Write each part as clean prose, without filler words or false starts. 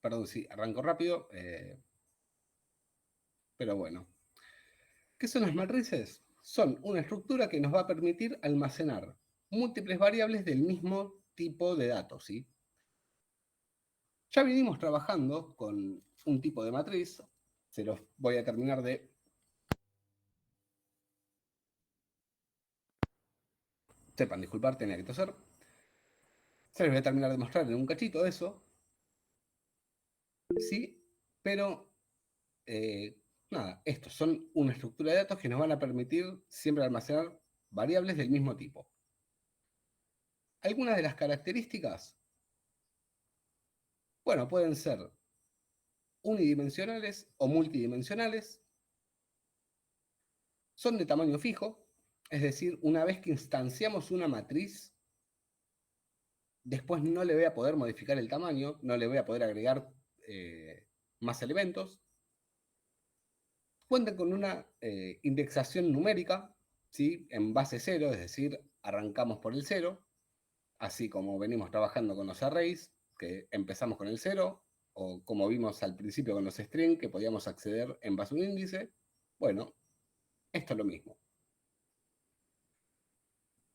Perdón si arranco rápido, pero bueno. ¿Qué son las matrices? Son una estructura que nos va a permitir almacenar múltiples variables del mismo tipo de datos, ¿sí? Ya venimos trabajando con un tipo de matriz, se los voy a terminar de... Sepan, disculpar, tenía que toser. Se les voy a terminar de mostrar en un cachito eso, ¿sí? Pero, eh, nada, estos son una estructura de datos que nos van a permitir siempre almacenar variables del mismo tipo. Algunas de las características, bueno, pueden ser unidimensionales o multidimensionales, son de tamaño fijo, es decir, una vez que instanciamos una matriz, después no le voy a poder modificar el tamaño, no le voy a poder agregar más elementos. Cuentan con una indexación numérica, ¿sí? En base cero, es decir, arrancamos por el cero, así como venimos trabajando con los arrays, que empezamos con el cero, o como vimos al principio con los string, que podíamos acceder en base a un índice. Bueno, esto es lo mismo.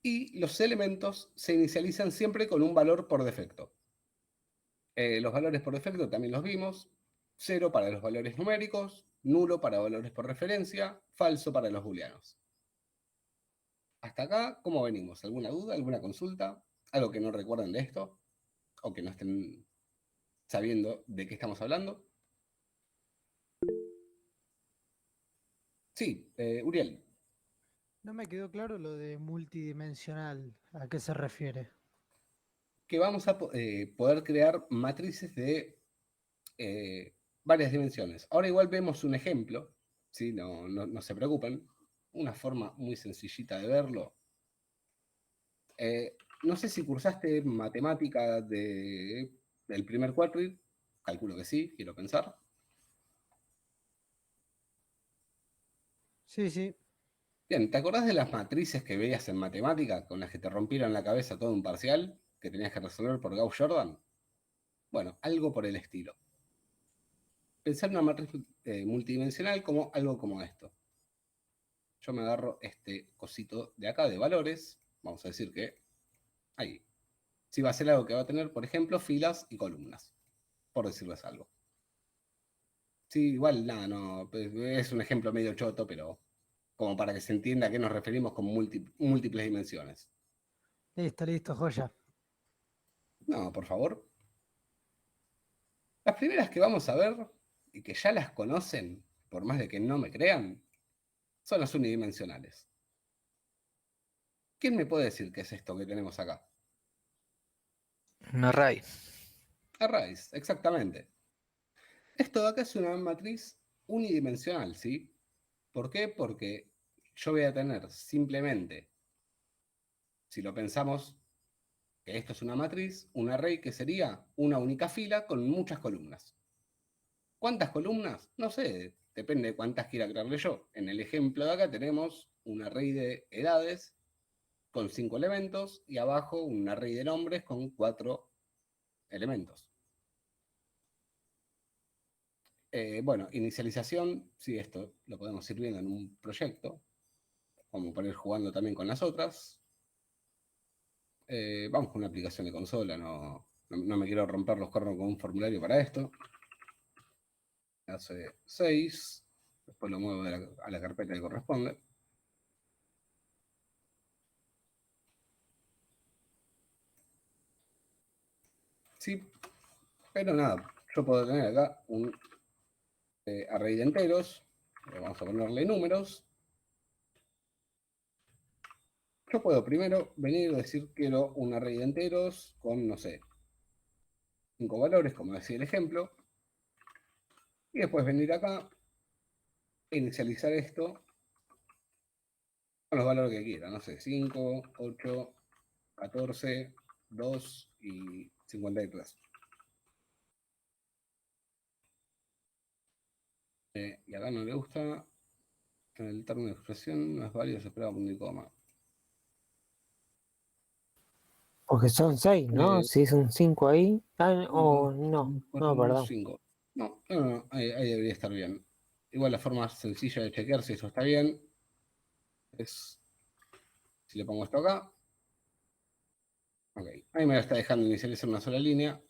Y los elementos se inicializan siempre con un valor por defecto. Los valores por defecto también los vimos. 0 para los valores numéricos, nulo para valores por referencia, falso para los booleanos. Hasta acá, ¿cómo venimos? ¿Alguna duda, alguna consulta? ¿Algo que no recuerden de esto? ¿O que no estén sabiendo de qué estamos hablando? Sí, Uriel, No me quedó claro lo de multidimensional. ¿A qué se refiere? que vamos a poder crear matrices de eh, varias dimensiones. Ahora igual vemos un ejemplo, ¿sí? No se preocupen, una forma muy sencillita de verlo. No sé si cursaste matemática del primer cuatri, calculo que sí, quiero pensar. Sí, sí, Bien, ¿te acordás de las matrices que veías en matemática con las que te rompieron la cabeza todo un parcial que tenías que resolver por Gauss-Jordan? Bueno, algo por el estilo. Pensar en una matriz multidimensional como algo como esto. Yo me agarro este cosito de acá de valores, vamos a decir que ahí. Si va a ser algo que va a tener, por ejemplo, filas y columnas, por decirles algo. Sí, igual, nada, no, es un ejemplo medio choto, pero como para que se entienda a qué nos referimos con múltiples dimensiones. listo, listo, joya. No, por favor. Las primeras que vamos a ver, y que ya las conocen, por más de que no me crean, son las unidimensionales. ¿Quién me puede decir qué es esto que tenemos acá? Un array. Arrays, exactamente. Esto de acá es una matriz unidimensional, ¿sí? ¿Por qué? Porque yo voy a tener simplemente, si lo pensamos, que esto es una matriz, un array que sería una única fila con muchas columnas. ¿Cuántas columnas? No sé, depende de cuántas quiera crearle yo. En el ejemplo de acá tenemos un array de edades con 5 elementos y abajo un array de nombres con 4 elementos. Bueno, inicialización, sí, esto lo podemos ir viendo en un proyecto, como para ir jugando también con las otras. Vamos con una aplicación de consola, no me quiero romper los cornos con un formulario para esto. Hace 6, después lo muevo a la carpeta que corresponde. Sí, pero nada, yo puedo tener acá un array de enteros, vamos a ponerle números. Yo puedo primero venir y decir quiero un array de enteros con, no sé, 5 valores, como decía el ejemplo, y después venir acá e inicializar esto con los valores que quiera, no sé, 5, 8, 14, 2 y 53. Y acá no le gusta, en el término de expresión no es válido, se espera un coma. Porque son 6, ¿no? Eh, Si es un 5 ahí. Ah, 2, o no. 3, 4, No, perdón. 5. No, no, no, ahí debería estar bien. Igual la forma más sencilla de chequear si eso está bien es, si le pongo esto acá, ok, ahí me lo está dejando inicializar una sola línea.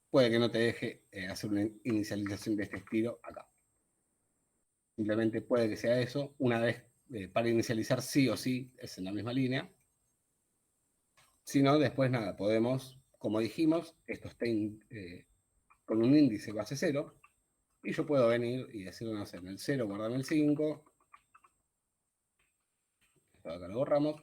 Puede que no te deje hacer una inicialización de este estilo acá. Simplemente puede que sea eso. Una vez para inicializar sí o sí es en la misma línea. Si no, después nada, podemos, como dijimos, esto está con un índice base 0. Y yo puedo venir y decir, no sé, en el 0 guardame el 5. Esto de acá lo borramos.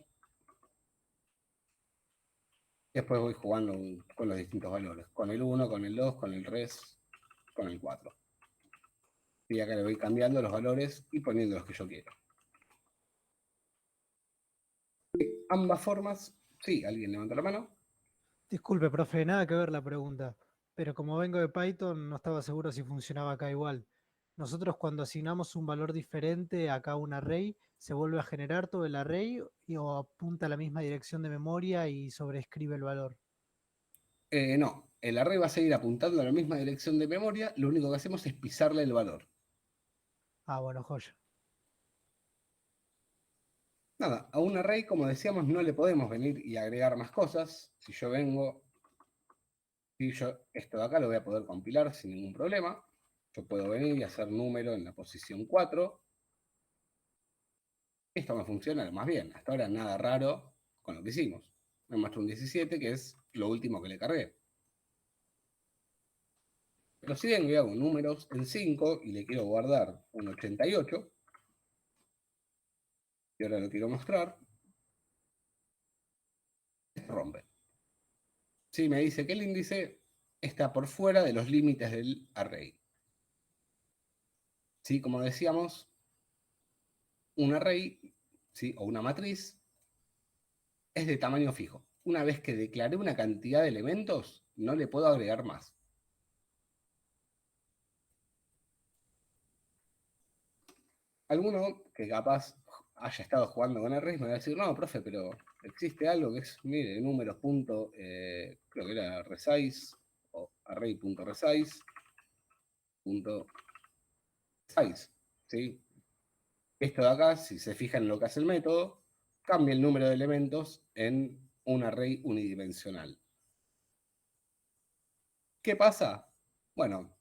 Después voy jugando con los distintos valores. Con el 1, con el 2, con el 3, con el 4. Y acá le voy cambiando los valores y poniendo los que yo quiero. Ambas formas, sí, alguien levanta la mano. Disculpe, profe, nada que ver la pregunta, pero como vengo de Python no estaba seguro si funcionaba acá igual. Nosotros cuando asignamos un valor diferente a cada un array, ¿se vuelve a generar todo el array o apunta a la misma dirección de memoria y sobreescribe el valor? No, el array va a seguir apuntando a la misma dirección de memoria, lo único que hacemos es pisarle el valor. Ah, bueno, joya. Nada, a un array, como decíamos, no le podemos venir y agregar más cosas. Si yo vengo, si yo esto de acá lo voy a poder compilar sin ningún problema. Yo puedo venir y hacer número en la posición 4. Esto me funciona lo más bien. Hasta ahora nada raro con lo que hicimos. Me muestra un 17, que es lo último que le cargué. Pero si vengo y hago números en 5 y le quiero guardar un 88, y ahora lo quiero mostrar, se rompe. Sí, me dice que el índice está por fuera de los límites del array. Sí, como decíamos, un array, ¿sí?, o una matriz es de tamaño fijo. Una vez que declaré una cantidad de elementos, no le puedo agregar más. Alguno que capaz haya estado jugando con arrays me va a decir, no, profe, pero existe algo que es, mire, números punto, creo que era resize, o array.resize, punto size, ¿sí? Esto de acá, si se fijan en lo que hace el método, cambia el número de elementos en un array unidimensional. ¿Qué pasa? Bueno,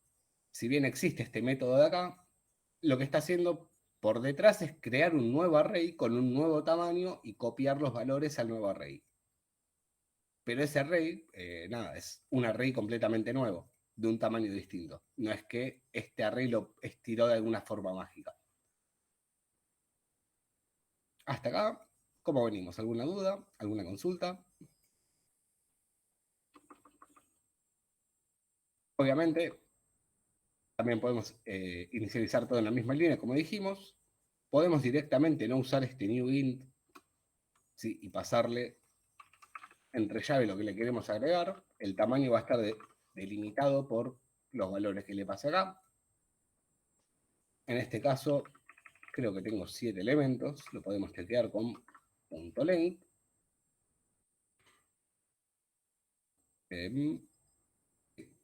si bien existe este método de acá, lo que está haciendo por detrás es crear un nuevo array con un nuevo tamaño y copiar los valores al nuevo array. Pero ese array, nada, es un array completamente nuevo, de un tamaño distinto. No es que este array lo estiró de alguna forma mágica. Hasta acá, ¿cómo venimos? ¿Alguna duda? ¿Alguna consulta? Obviamente, también podemos inicializar todo en la misma línea, como dijimos. Podemos directamente no usar este new int, ¿sí?, y pasarle entre llave lo que le queremos agregar. El tamaño va a estar delimitado por los valores que le pase acá. En este caso, creo que tengo 7 elementos. Lo podemos chequear con .length. 7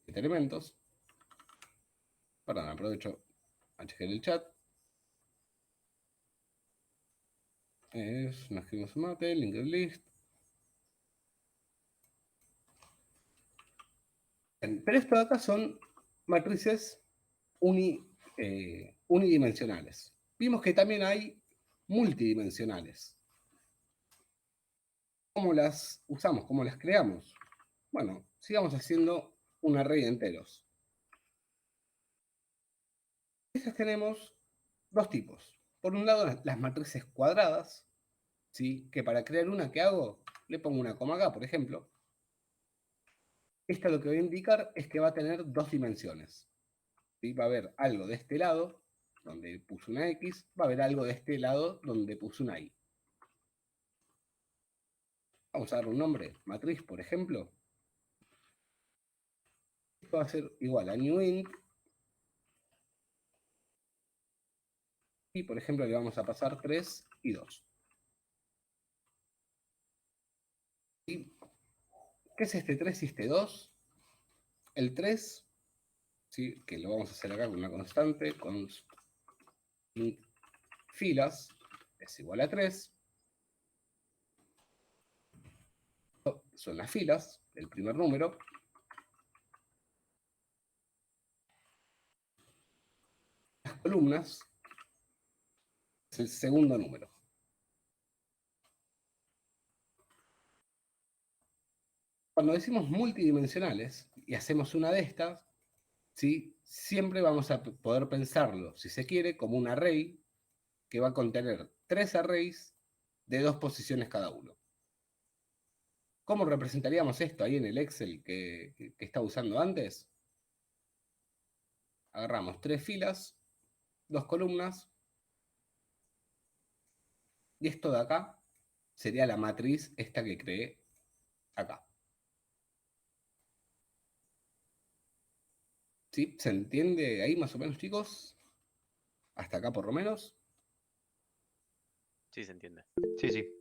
elementos. Perdón, aprovecho a chequear el chat. No escribimos un mate, linked list. Pero esto de acá son matrices unidimensionales. Vimos que también hay multidimensionales. ¿Cómo las usamos? ¿Cómo las creamos? Bueno, sigamos haciendo un array de enteros. Estas tenemos dos tipos. Por un lado, las matrices cuadradas, ¿sí?, que para crear una que hago, le pongo una coma acá, por ejemplo. Esta lo que va a indicar es que va a tener dos dimensiones. ¿Sí? Va a haber algo de este lado, donde puse una X, va a haber algo de este lado, donde puse una Y. Vamos a dar un nombre, matriz, por ejemplo. Esto va a ser igual a newInt. Y, por ejemplo, le vamos a pasar 3 y 2. ¿Sí? ¿Qué es este 3 y este 2? El 3, ¿sí? Que lo vamos a hacer acá con una constante, con filas, es igual a 3. Son las filas, el primer número. Las columnas es el segundo número. Cuando decimos multidimensionales y hacemos una de estas, ¿sí? Siempre vamos a poder pensarlo, si se quiere, como un array que va a contener 3 arrays de 2 posiciones cada uno. ¿Cómo representaríamos esto ahí en el Excel que estaba usando antes? Agarramos 3 filas, 2 columnas, y esto de acá sería la matriz esta que creé acá. ¿Sí? ¿Se entiende ahí más o menos, chicos? Hasta acá por lo menos. Sí, se entiende. Sí, sí.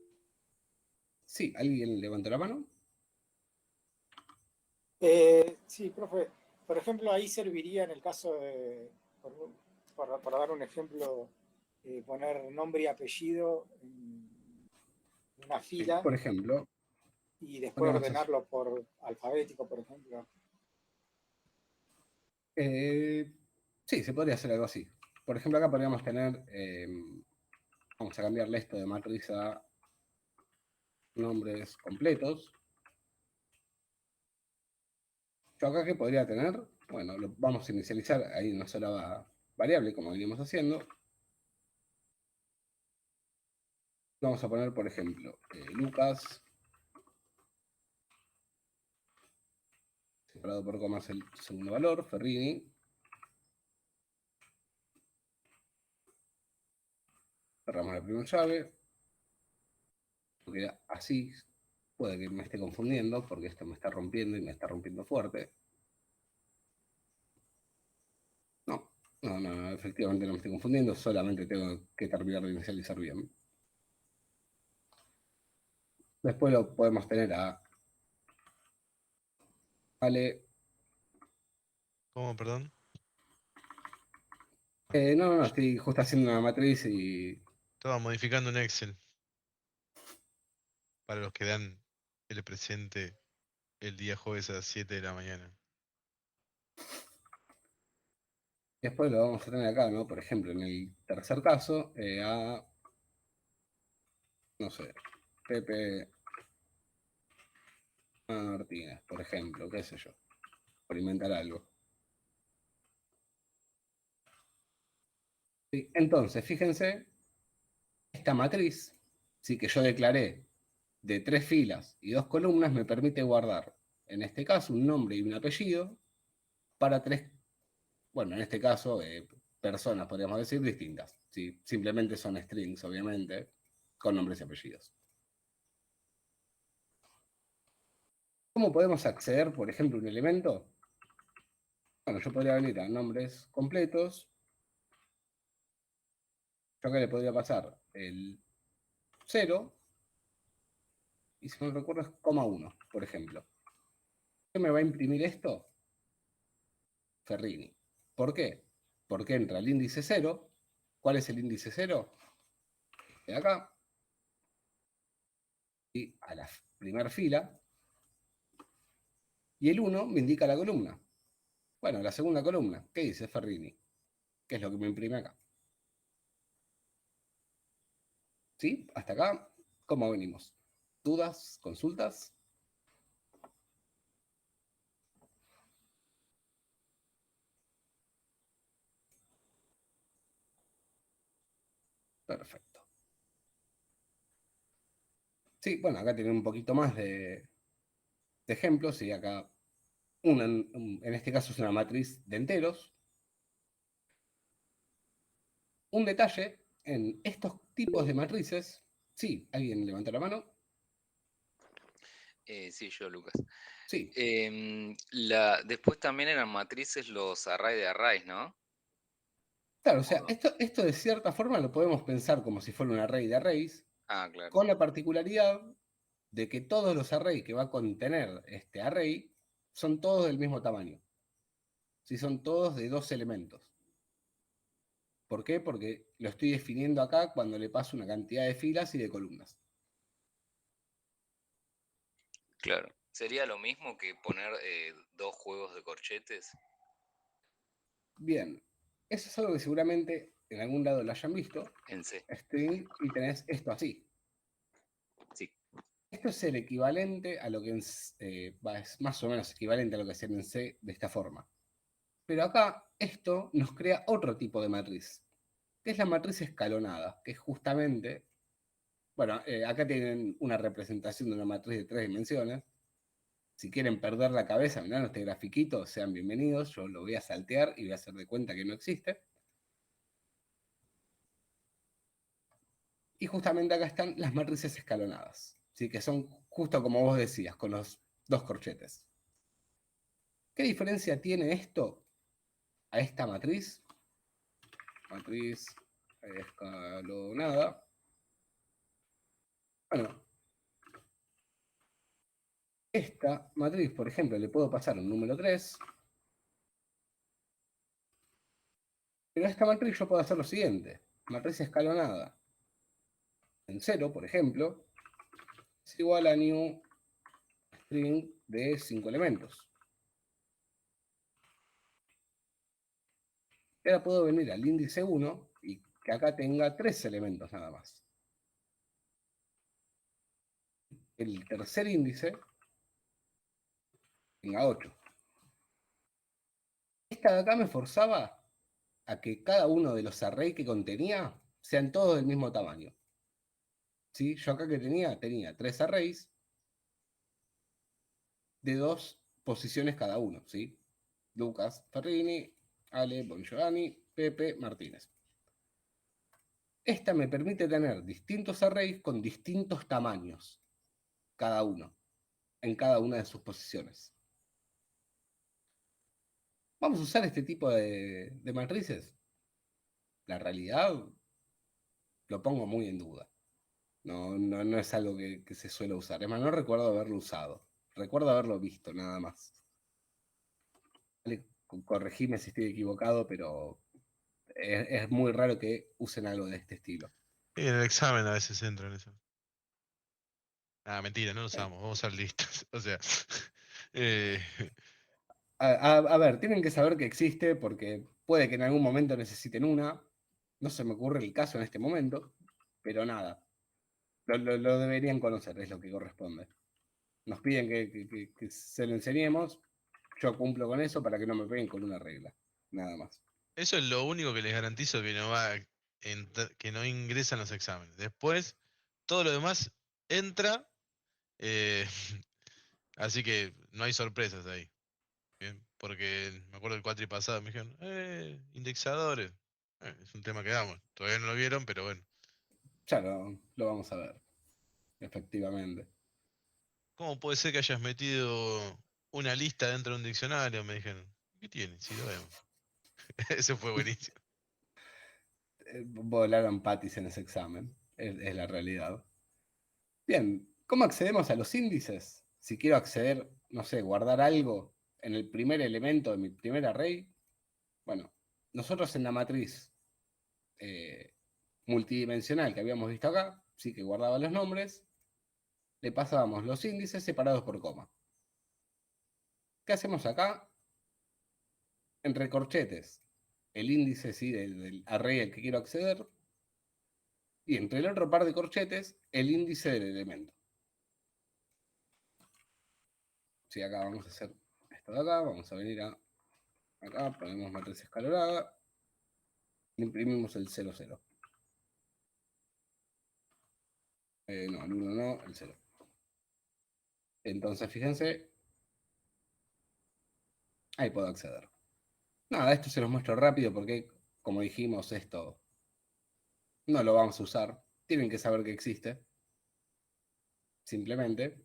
Sí, ¿alguien levantó la mano? Sí, profe. Por ejemplo, ahí serviría en el caso de, por dar un ejemplo, poner nombre y apellido en una fila Por ejemplo, y después podríamos hacer, ordenarlo por alfabético, por ejemplo. sí, se podría hacer algo así. Por ejemplo, acá podríamos tener, vamos a cambiarle esto de matriz a nombres completos. Yo acá que podría tener, bueno, lo vamos a inicializar ahí en una sola variable, como veníamos haciendo. Vamos a poner, por ejemplo, Lucas, separado por comas el segundo valor, Ferrini. Cerramos la primera llave. Porque así puede que me esté confundiendo, porque esto me está rompiendo y me está rompiendo fuerte. No, efectivamente no me estoy confundiendo, solamente tengo que terminar de inicializar bien. Después lo podemos tener a Ale. ¿Cómo, perdón? No, estoy justo haciendo una matriz y Estaba modificando un Excel para los que dan el presente el día jueves a las 7 de la mañana. después lo vamos a tener acá, ¿no? Por ejemplo, en el tercer caso, no sé, Pepe Martínez, por ejemplo, qué sé yo, por inventar algo. Sí, entonces, fíjense, esta matriz, sí que yo declaré de 3 filas y 2 columnas, me permite guardar, en este caso, un nombre y un apellido para 3, bueno, en este caso, personas, podríamos decir, distintas. ¿Sí? Simplemente son strings, obviamente, con nombres y apellidos. ¿Cómo podemos acceder, por ejemplo, a un elemento? Bueno, yo podría venir a nombres completos. Yo acá le podría pasar el 0, y si no recuerdo es coma 1, por ejemplo. ¿Qué me va a imprimir esto? Ferrini. ¿Por qué? Porque entra el índice 0. ¿Cuál es el índice 0? De acá. Y a la primera fila. Y el 1 me indica la columna. Bueno, la segunda columna. ¿Qué dice Ferrini? ¿Qué es lo que me imprime acá? ¿Sí? Hasta acá, ¿cómo venimos? ¿Dudas? ¿Consultas? Perfecto. Sí, bueno, acá tienen un poquito más de ejemplos. Y acá, en este caso es una matriz de enteros. Un detalle, en estos tipos de matrices, sí, ¿alguien levantó la mano? Sí, yo, Lucas. Sí, Después también eran matrices los array de arrays, ¿no? claro, o ¿O sea, no? esto de cierta forma lo podemos pensar como si fuera un array de arrays, Ah, claro. con la particularidad de que todos los arrays que va a contener este array son todos del mismo tamaño. Si son todos de 2 elementos. ¿Por qué? Porque lo estoy definiendo acá cuando le paso una cantidad de filas y de columnas. Claro. ¿Sería lo mismo que poner 2 juegos de corchetes? Bien, eso es algo que seguramente en algún lado lo hayan visto. En C. String y tenés esto así. Sí. Esto es el equivalente a lo que es más o menos equivalente a lo que hacían en C de esta forma. Pero acá esto nos crea otro tipo de matriz, que es la matriz escalonada, que es justamente, bueno, acá tienen una representación de una matriz de 3 dimensiones. Si quieren perder la cabeza mirando este grafiquito, sean bienvenidos. Yo lo voy a saltear y voy a hacer de cuenta que no existe. Y justamente acá están las matrices escalonadas, ¿sí? Que son justo como vos decías, con los 2 corchetes. ¿Qué diferencia tiene esto a esta matriz? Matriz escalonada. Bueno, esta matriz, por ejemplo, le puedo pasar un número 3. Pero a esta matriz yo puedo hacer lo siguiente. Matriz escalonada en 0, por ejemplo, es igual a new string de 5 elementos. Y ahora puedo venir al índice 1 y que acá tenga 3 elementos nada más. El tercer índice tenga 8. Esta de acá me forzaba a que cada uno de los arrays que contenía sean todos del mismo tamaño. ¿Sí? Yo acá que tenía 3 arrays de 2 posiciones cada uno, ¿sí? Lucas Ferrini, Ale Bongiovanni, Pepe Martínez. Esta me permite tener distintos arrays con distintos tamaños, cada uno, en cada una de sus posiciones. ¿Vamos a usar este tipo de matrices? La realidad lo pongo muy en duda. No es algo que se suele usar. Es más, no recuerdo haberlo usado. Recuerdo haberlo visto, nada más. Vale, corregime si estoy equivocado, pero es muy raro que usen algo de este estilo. Y en el examen a veces entra en eso. Ah, mentira, no lo usamos, vamos a usar listas. O sea, eh, A ver, tienen que saber que existe porque puede que en algún momento necesiten una. No se me ocurre el caso en este momento, pero nada. Lo deberían conocer, es lo que corresponde. Nos piden que se lo enseñemos. Yo cumplo con eso para que no me peguen con una regla. Nada más. eso es lo único que les garantizo que no va que no ingresan los exámenes. Después, todo lo demás entra, eh, así que no hay sorpresas ahí. Bien, porque me acuerdo el cuatri pasado me dijeron, indexadores. Es un tema que damos. Todavía no lo vieron, pero bueno. Ya lo vamos a ver, efectivamente. ¿Cómo puede ser que hayas metido una lista dentro de un diccionario? Me dijeron. ¿Qué tiene? Sí, lo vemos. Ese fue buenísimo. Volaron patis en ese examen, es la realidad. Bien, ¿cómo accedemos a los índices? Si quiero acceder, no sé, guardar algo en el primer elemento de mi primer array, bueno, nosotros en la matriz multidimensional que habíamos visto acá, sí que guardaba los nombres, le pasábamos los índices separados por coma. ¿Qué hacemos acá? En recorchetes, el índice sí, del array al que quiero acceder, y entre el otro par de corchetes, el índice del elemento. Sí, acá vamos a hacer esto de acá, vamos a venir acá, ponemos matriz escalonada, imprimimos el 0, 0. No, el 1 no, el 0. Entonces, fíjense, ahí puedo acceder. Nada, esto se los muestro rápido porque, como dijimos, esto no lo vamos a usar. Tienen que saber que existe, simplemente,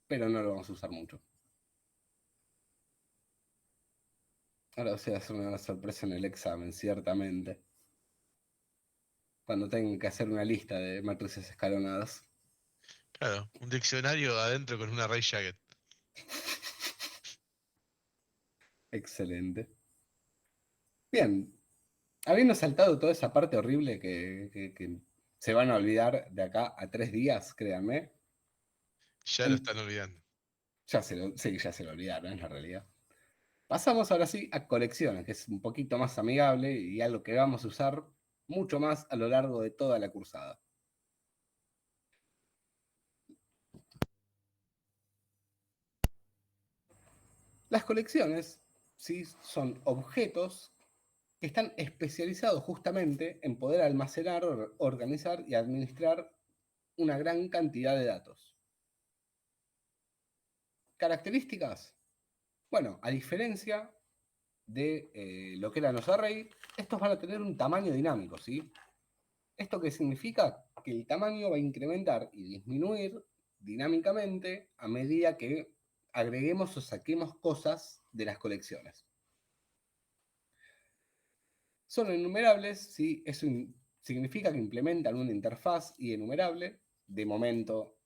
pero no lo vamos a usar mucho. Ahora se va a hacer una sorpresa en el examen, ciertamente. Cuando tengan que hacer una lista de matrices escalonadas. Claro, un diccionario adentro con un array jacket. Excelente. Bien, habiendo saltado toda esa parte horrible que se van a olvidar de acá a 3 días, créanme. Ya lo están olvidando. Sí, ya se lo olvidaron, es la realidad. Pasamos ahora sí a colecciones, que es un poquito más amigable y algo que vamos a usar mucho más a lo largo de toda la cursada. Las colecciones, ¿sí? Son objetos que están especializados justamente en poder almacenar, organizar y administrar una gran cantidad de datos. Características. Bueno, a diferencia de lo que eran los arrays, estos van a tener un tamaño dinámico, ¿sí? ¿Esto qué significa? Que el tamaño va a incrementar y disminuir dinámicamente a medida que agreguemos o saquemos cosas de las colecciones. Son enumerables, ¿sí? Eso significa que implementan una interfaz y enumerable. De momento,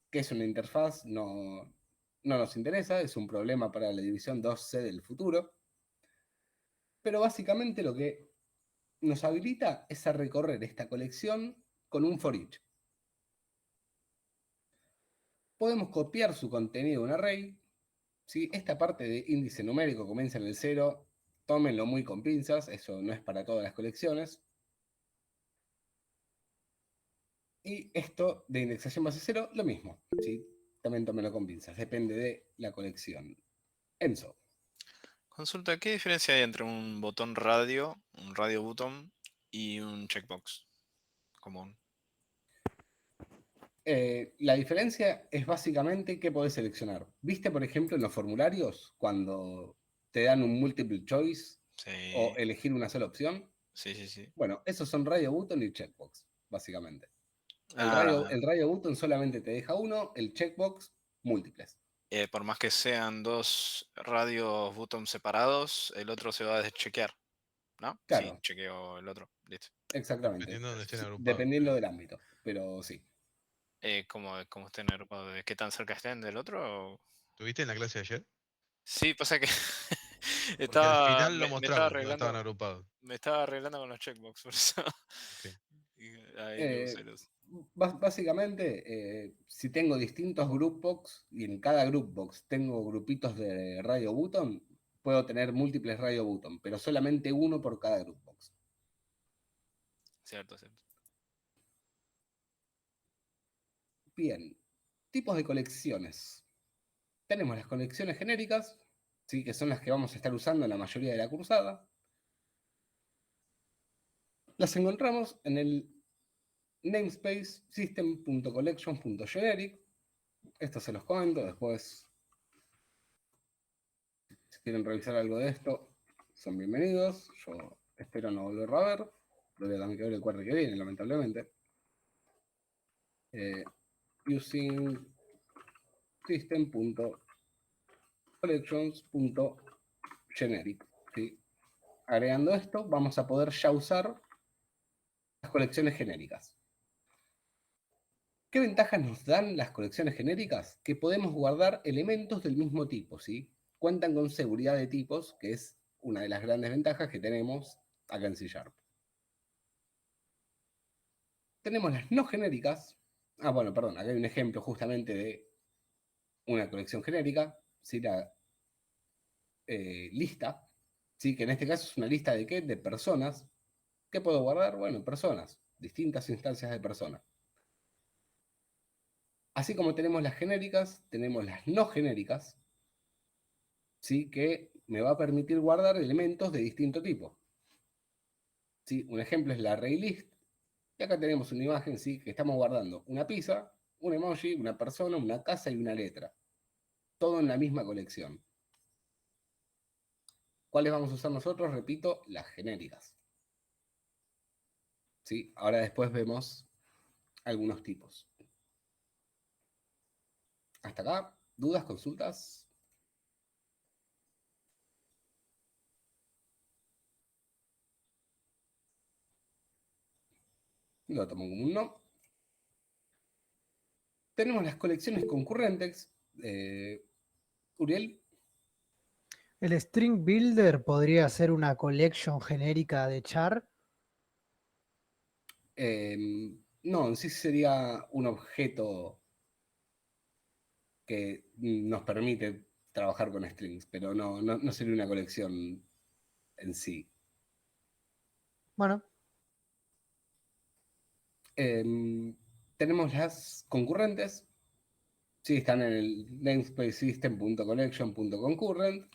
¿qué es una interfaz? No nos interesa, es un problema para la división 2C del futuro. Pero básicamente lo que nos habilita es a recorrer esta colección con un for each. Podemos copiar su contenido a un array. ¿Sí? Esta parte de índice numérico comienza en el 0. Tómenlo muy con pinzas, eso no es para todas las colecciones. Y esto de indexación base 0, lo mismo. ¿Sí? También tómenlo con pinzas, depende de la colección. Enzo. Consulta, ¿qué diferencia hay entre un botón radio, un radio button y un checkbox común? La diferencia es básicamente qué podés seleccionar. ¿Viste, por ejemplo, en los formularios cuando te dan un multiple choice o Sí, elegir una sola opción? sí, sí, sí. Bueno, esos son radio button y checkbox, básicamente. Ah, El radio button solamente te deja uno, el checkbox múltiples. por más que sean dos radios button separados, el otro se va a deschequear, ¿no? Sí, Claro, chequeo el otro, listo. exactamente. Dependiendo de dónde estén agrupados. Dependiendo del ámbito, pero sí. ¿Cómo estén agrupados? ¿De qué tan cerca estén del otro? ¿Tuviste en la clase de ayer? Sí, pasa que Porque al estaba, final lo me estaba mostramos, cuando estaban agrupados. me estaba arreglando con los checkbox, por eso. Ok. Y ahí Eh, lo usé. Básicamente, si tengo distintos groupbox y en cada groupbox tengo grupitos de radio button, puedo tener múltiples radio button, pero solamente uno por cada groupbox. Cierto, cierto. Bien, tipos de colecciones. Tenemos las colecciones genéricas, ¿sí? Que son las que vamos a estar usando en la mayoría de la cursada. Las encontramos en el namespace system.collections.generic. Esto se los comento, después si quieren revisar algo de esto, son bienvenidos. Yo espero no volverlo a ver. Lo voy a tener que ver el cuarto que viene, lamentablemente. Using system.collections.generic. ¿Sí? Agregando esto, vamos a poder ya usar las colecciones genéricas. ¿Qué ventajas nos dan las colecciones genéricas? Que podemos guardar elementos del mismo tipo, ¿sí? Cuentan con seguridad de tipos, que es una de las grandes ventajas que tenemos acá en C#. Tenemos las no genéricas. Bueno, perdón, acá hay un ejemplo justamente de una colección genérica, ¿sí? La lista, ¿sí? Que en este caso es una lista de ¿qué? De personas. ¿Qué puedo guardar? Bueno, personas, distintas instancias de personas. Así como tenemos las genéricas, tenemos las no genéricas, ¿sí? Que me va a permitir guardar elementos de distinto tipo. ¿Sí? Un ejemplo es la array list. Y acá tenemos una imagen, ¿sí? Que estamos guardando una pizza, un emoji, una persona, una casa y una letra. Todo en la misma colección. ¿Cuáles vamos a usar nosotros? Repito, las genéricas. ¿Sí? Ahora después vemos algunos tipos. Hasta acá, ¿dudas, consultas? Lo tomo como un no. tenemos las colecciones concurrentes. Uriel, ¿El string builder podría ser una collection genérica de char? no, en sí sería un objeto que nos permite trabajar con strings, pero no sería una colección en sí. Bueno, Tenemos las concurrentes. Sí, están en el namespace system.collection.concurrent.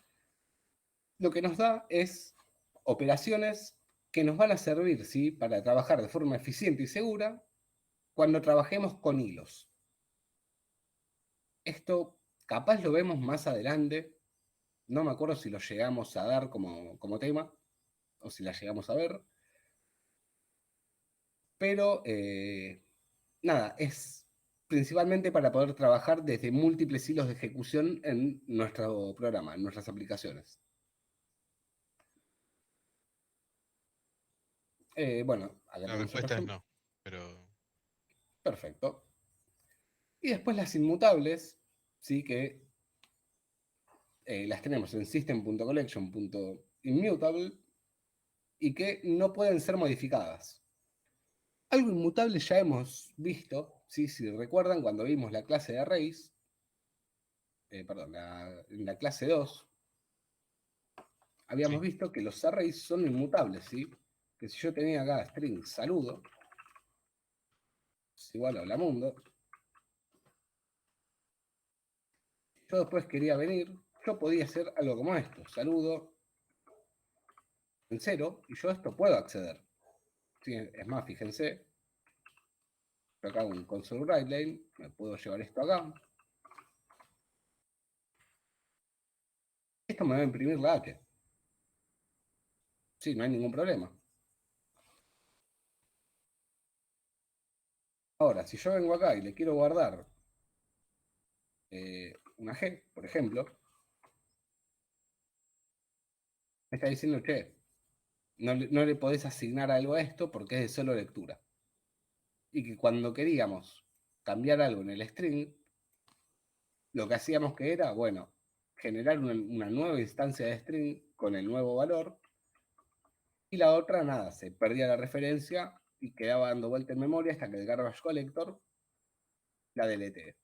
Lo que nos da es operaciones que nos van a servir, ¿sí?, para trabajar de forma eficiente y segura cuando trabajemos con hilos. Esto capaz lo vemos más adelante. No me acuerdo si lo llegamos a dar como tema o si la llegamos a ver. Pero nada, es principalmente para poder trabajar desde múltiples hilos de ejecución en nuestro programa, en nuestras aplicaciones. Bueno, acá La tenemos respuesta otro es ejemplo. no, pero Perfecto. Y después las inmutables, sí, que las tenemos en system.collection.immutable y que no pueden ser modificadas. Algo inmutable ya hemos visto, ¿sí? Si recuerdan, cuando vimos la clase de arrays, perdón, en la clase 2, habíamos sí. visto que los arrays son inmutables, ¿sí? Que si yo tenía acá string saludo, es igual a hola mundo, yo después quería venir, yo podía hacer algo como esto, saludo en 0, y yo a esto puedo acceder. ¿Sí? Es más, fíjense, yo acá hago un console write me puedo llevar esto acá. Esto me va a imprimir la H. Sí, no hay ningún problema. Ahora, si yo vengo acá y le quiero guardar una G, por ejemplo, me está diciendo, che, no le podés asignar algo a esto porque es de solo lectura. Y que cuando queríamos cambiar algo en el string, lo que hacíamos que era, bueno, generar una nueva instancia de string con el nuevo valor, y la otra, nada, se perdía la referencia y quedaba dando vuelta en memoria hasta que el garbage collector la deletee.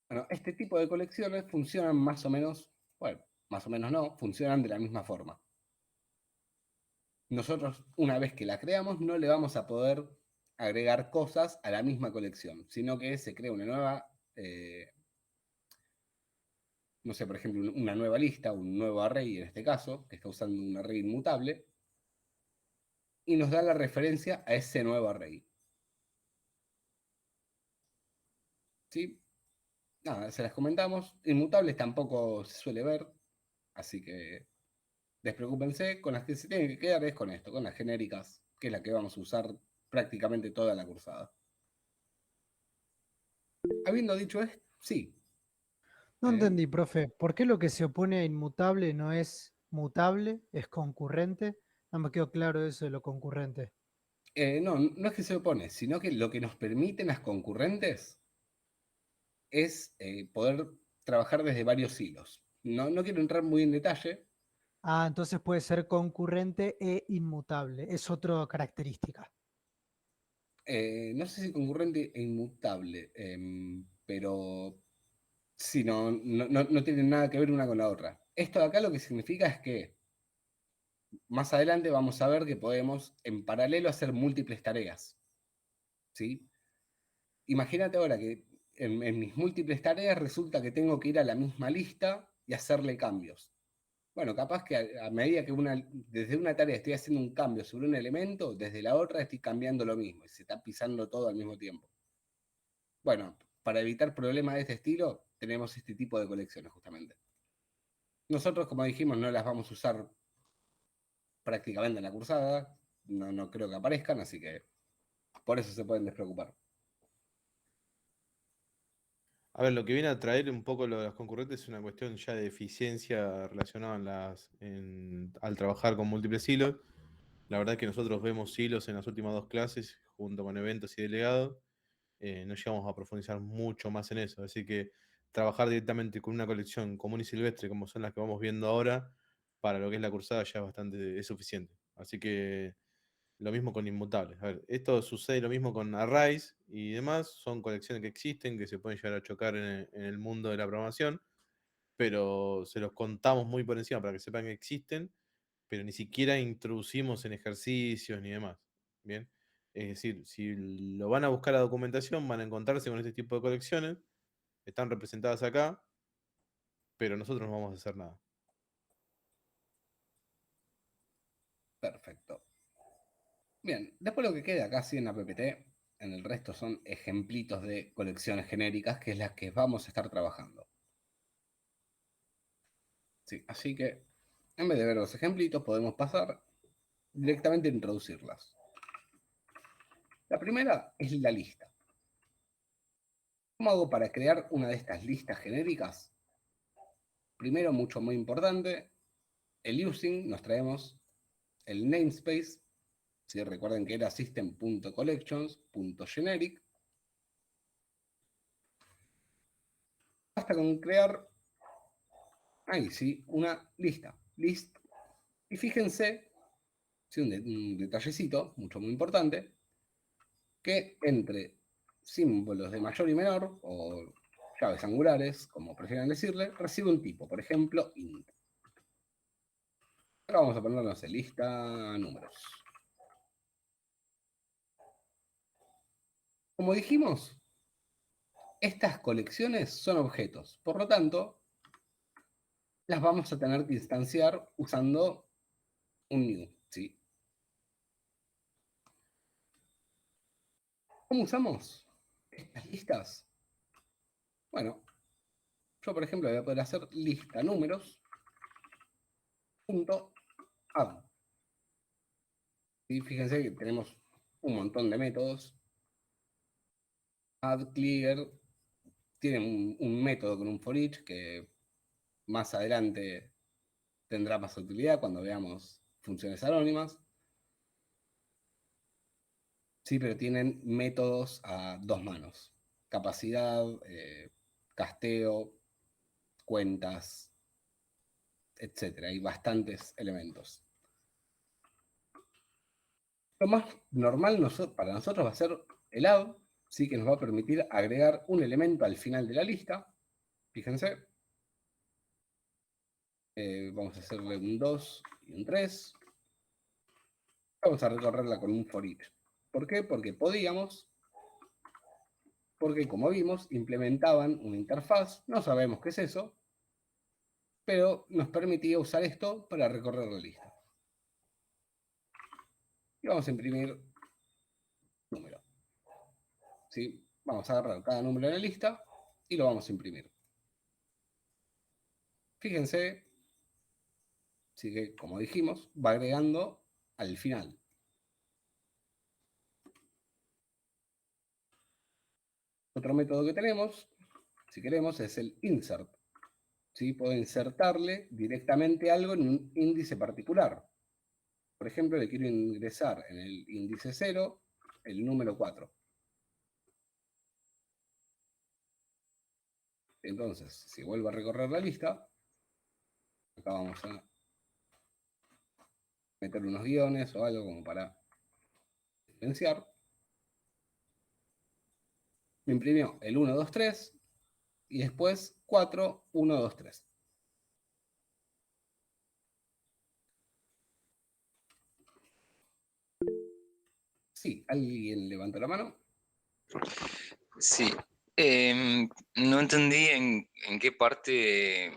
Bueno, este tipo de colecciones funcionan más o menos, bueno, más o menos no, funcionan de la misma forma. Nosotros, una vez que la creamos, no le vamos a poder agregar cosas a la misma colección, sino que se crea una nueva, no sé, por ejemplo, una nueva lista, un nuevo array en este caso, que está usando un array inmutable, y nos da la referencia a ese nuevo array. ¿Sí? Nada, se las comentamos. Inmutables tampoco se suele ver, así que despreocúpense. Con las que se tienen que quedar es con esto, con las genéricas, que es la que vamos a usar prácticamente toda la cursada. Habiendo dicho esto, sí. no entendí, profe. ¿Por qué lo que se opone a inmutable no es mutable, es concurrente? No me quedó claro eso de lo concurrente. No es que se opone, sino que lo que nos permiten las concurrentes es poder trabajar desde varios hilos. No quiero entrar muy en detalle. Ah, entonces puede ser concurrente e inmutable. Es otra característica. No sé si concurrente e inmutable, pero sí, no tienen nada que ver una con la otra. Esto de acá lo que significa es que más adelante vamos a ver que podemos en paralelo hacer múltiples tareas. ¿Sí? Imagínate ahora que en mis múltiples tareas resulta que tengo que ir a la misma lista y hacerle cambios. Bueno, capaz que a medida que desde una tarea estoy haciendo un cambio sobre un elemento, desde la otra estoy cambiando lo mismo y se está pisando todo al mismo tiempo. Bueno, para evitar problemas de este estilo, tenemos este tipo de colecciones justamente. Nosotros, como dijimos, no las vamos a usar prácticamente en la cursada, no creo que aparezcan, así que por eso se pueden despreocupar. A ver, lo que viene a traer un poco lo de los concurrentes es una cuestión ya de eficiencia relacionada al trabajar con múltiples hilos. La verdad es que nosotros vemos hilos en las últimas dos clases, junto con eventos y delegados, no llegamos a profundizar mucho más en eso. Así que trabajar directamente con una colección común y silvestre, como son las que vamos viendo ahora, para lo que es la cursada ya es suficiente. Así que lo mismo con Inmutables. A ver, esto sucede lo mismo con Arrays y demás. Son colecciones que existen, que se pueden llegar a chocar en el mundo de la programación, pero se los contamos muy por encima para que sepan que existen, pero ni siquiera introducimos en ejercicios ni demás. Bien. Es decir, si lo van a buscar a documentación, van a encontrarse con este tipo de colecciones. Están representadas acá, pero nosotros no vamos a hacer nada. Perfecto. Bien, después lo que queda acá sí en la PPT, en el resto son ejemplitos de colecciones genéricas, que es las que vamos a estar trabajando. Sí, así que en vez de ver los ejemplitos, podemos pasar directamente a introducirlas. La primera es la lista. ¿Cómo hago para crear una de estas listas genéricas? Primero, mucho muy importante, el using, nos traemos el namespace. Si recuerden que era system.collections.generic. Basta con crear, ahí sí, una lista. List. Y fíjense, sí, un detallecito, mucho muy importante, que entre símbolos de mayor y menor, o llaves angulares, como prefieran decirle, recibe un tipo, por ejemplo, int. Ahora vamos a ponernos en lista números. Como dijimos, estas colecciones son objetos, por lo tanto, las vamos a tener que instanciar usando un new, ¿sí? ¿Cómo usamos estas listas? Bueno, yo por ejemplo voy a poder hacer lista números punto add. ¿Sí? Fíjense que tenemos un montón de métodos. Add clear tiene un método con un for each que más adelante tendrá más utilidad cuando veamos funciones anónimas. Sí, pero tienen métodos a dos manos. Capacidad, casteo, cuentas, etcétera. Hay bastantes elementos. Lo más normal para nosotros va a ser el add, ¿sí? Que nos va a permitir agregar un elemento al final de la lista. Fíjense. Vamos a hacerle un 2 y un 3. Vamos a recorrerla con un for each. ¿Por qué? Porque podíamos, porque como vimos, implementaban una interfaz, no sabemos qué es eso, pero nos permitía usar esto para recorrer la lista. Y vamos a imprimir número. ¿Sí? Vamos a agarrar cada número de la lista y lo vamos a imprimir. Fíjense, sí que, como dijimos, va agregando al final. Otro método que tenemos, si queremos, es el insert. ¿Sí? Puedo insertarle directamente algo en un índice particular. Por ejemplo, le quiero ingresar en el índice 0 el número 4. Entonces, si vuelvo a recorrer la lista, acá vamos a meter unos guiones o algo como para diferenciar. Me imprimió el 1, 2, 3 y después 4, 1, 2, 3. Sí, ¿alguien levantó la mano? Sí. No entendí en qué parte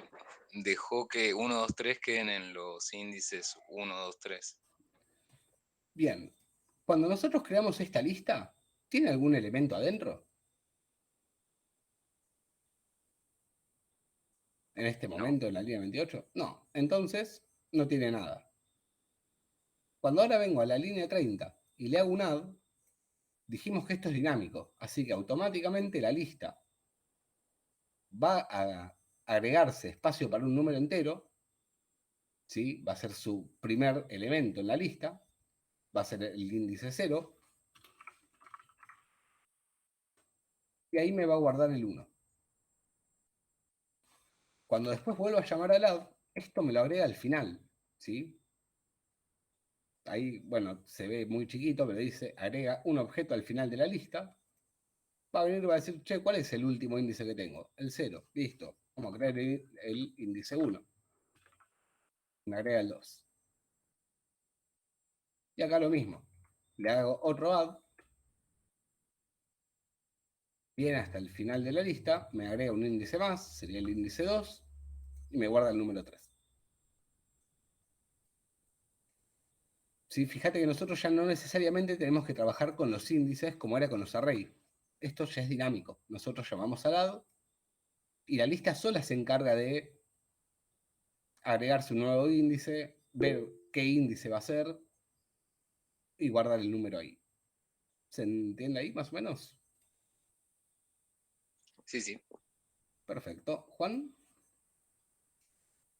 dejó que 1, 2, 3 queden en los índices 1, 2, 3. Bien. Cuando nosotros creamos esta lista, ¿tiene algún elemento adentro? En este No. momento, en la línea 28. No, entonces no tiene nada. Cuando ahora vengo a la línea 30 y le hago un add, dijimos que esto es dinámico, así que automáticamente la lista va a agregarse espacio para un número entero, ¿sí? Va a ser su primer elemento en la lista, va a ser el índice 0. y ahí me va a guardar el 1. Cuando después vuelvo a llamar al add, esto me lo agrega al final, ¿sí? Ahí, bueno, se ve muy chiquito, pero dice agrega un objeto al final de la lista. Va a venir y va a decir, che, ¿cuál es el último índice que tengo? El 0. Listo. Vamos a crear el índice 1. Me agrega el 2. Y acá lo mismo. Le hago otro add. Viene hasta el final de la lista, me agrega un índice más, sería el índice 2, y me guarda el número 3. ¿Sí? Fíjate que nosotros ya no necesariamente tenemos que trabajar con los índices como era con los arrays. Esto ya es dinámico. Nosotros llamamos al lado y la lista sola se encarga de agregarse un nuevo índice, ver qué índice va a ser y guardar el número ahí. ¿Se entiende ahí más o menos? Sí, sí. Perfecto. ¿Juan?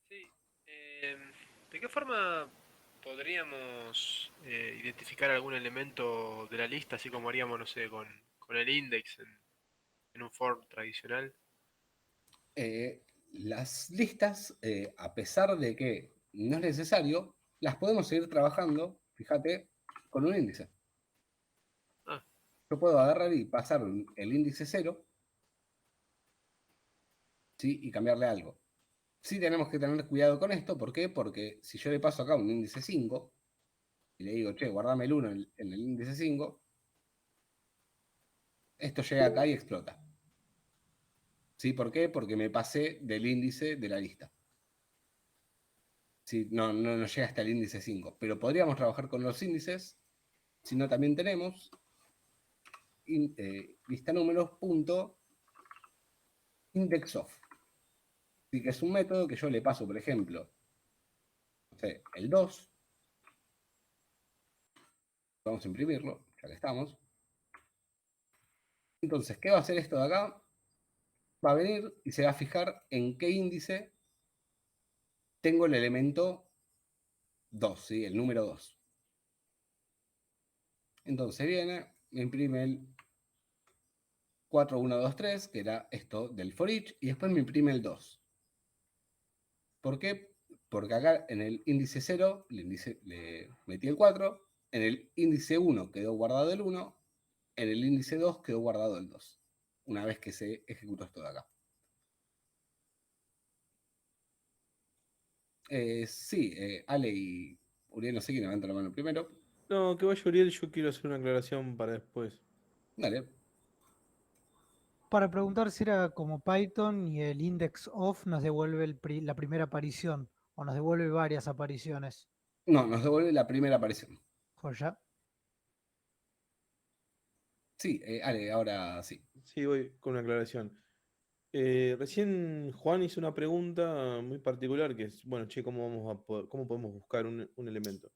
Sí. ¿De qué forma podríamos identificar algún elemento de la lista, así como haríamos, no sé, con el index en un for tradicional? Las listas, a pesar de que no es necesario, las podemos seguir trabajando, fíjate, con un índice. Ah. Yo puedo agarrar y pasar el índice 0, ¿sí? Y cambiarle algo. Sí tenemos que tener cuidado con esto, ¿por qué? Porque si yo le paso acá un índice 5 y le digo, che, guardame el 1 en el índice 5, esto llega acá y explota. ¿Sí? ¿Por qué? Porque me pasé del índice de la lista. ¿Sí? No llega hasta el índice 5, pero podríamos trabajar con los índices, si no también tenemos lista números punto index of. Así que es un método que yo le paso, por ejemplo, no sé, el 2. Vamos a imprimirlo, ya que estamos. Entonces, ¿qué va a hacer esto de acá? Va a venir y se va a fijar en qué índice tengo el elemento 2, ¿sí? El número 2. Entonces viene, me imprime el 4123, que era esto del for each, y después me imprime el 2. ¿Por qué? Porque acá en el índice 0 le metí el 4, en el índice 1 quedó guardado el 1, en el índice 2 quedó guardado el 2, una vez que se ejecutó esto de acá. Sí, Ale y Uriel, no sé quién levanta la mano primero. No, que vaya Uriel, yo quiero hacer una aclaración para después. Dale. Para preguntar si era como Python y el index of nos devuelve la primera aparición o nos devuelve varias apariciones. No, nos devuelve la primera aparición. Joya. Sí, Ale, ahora sí. Sí, voy con una aclaración. Recién Juan hizo una pregunta muy particular que es, bueno, che, ¿cómo podemos buscar un elemento?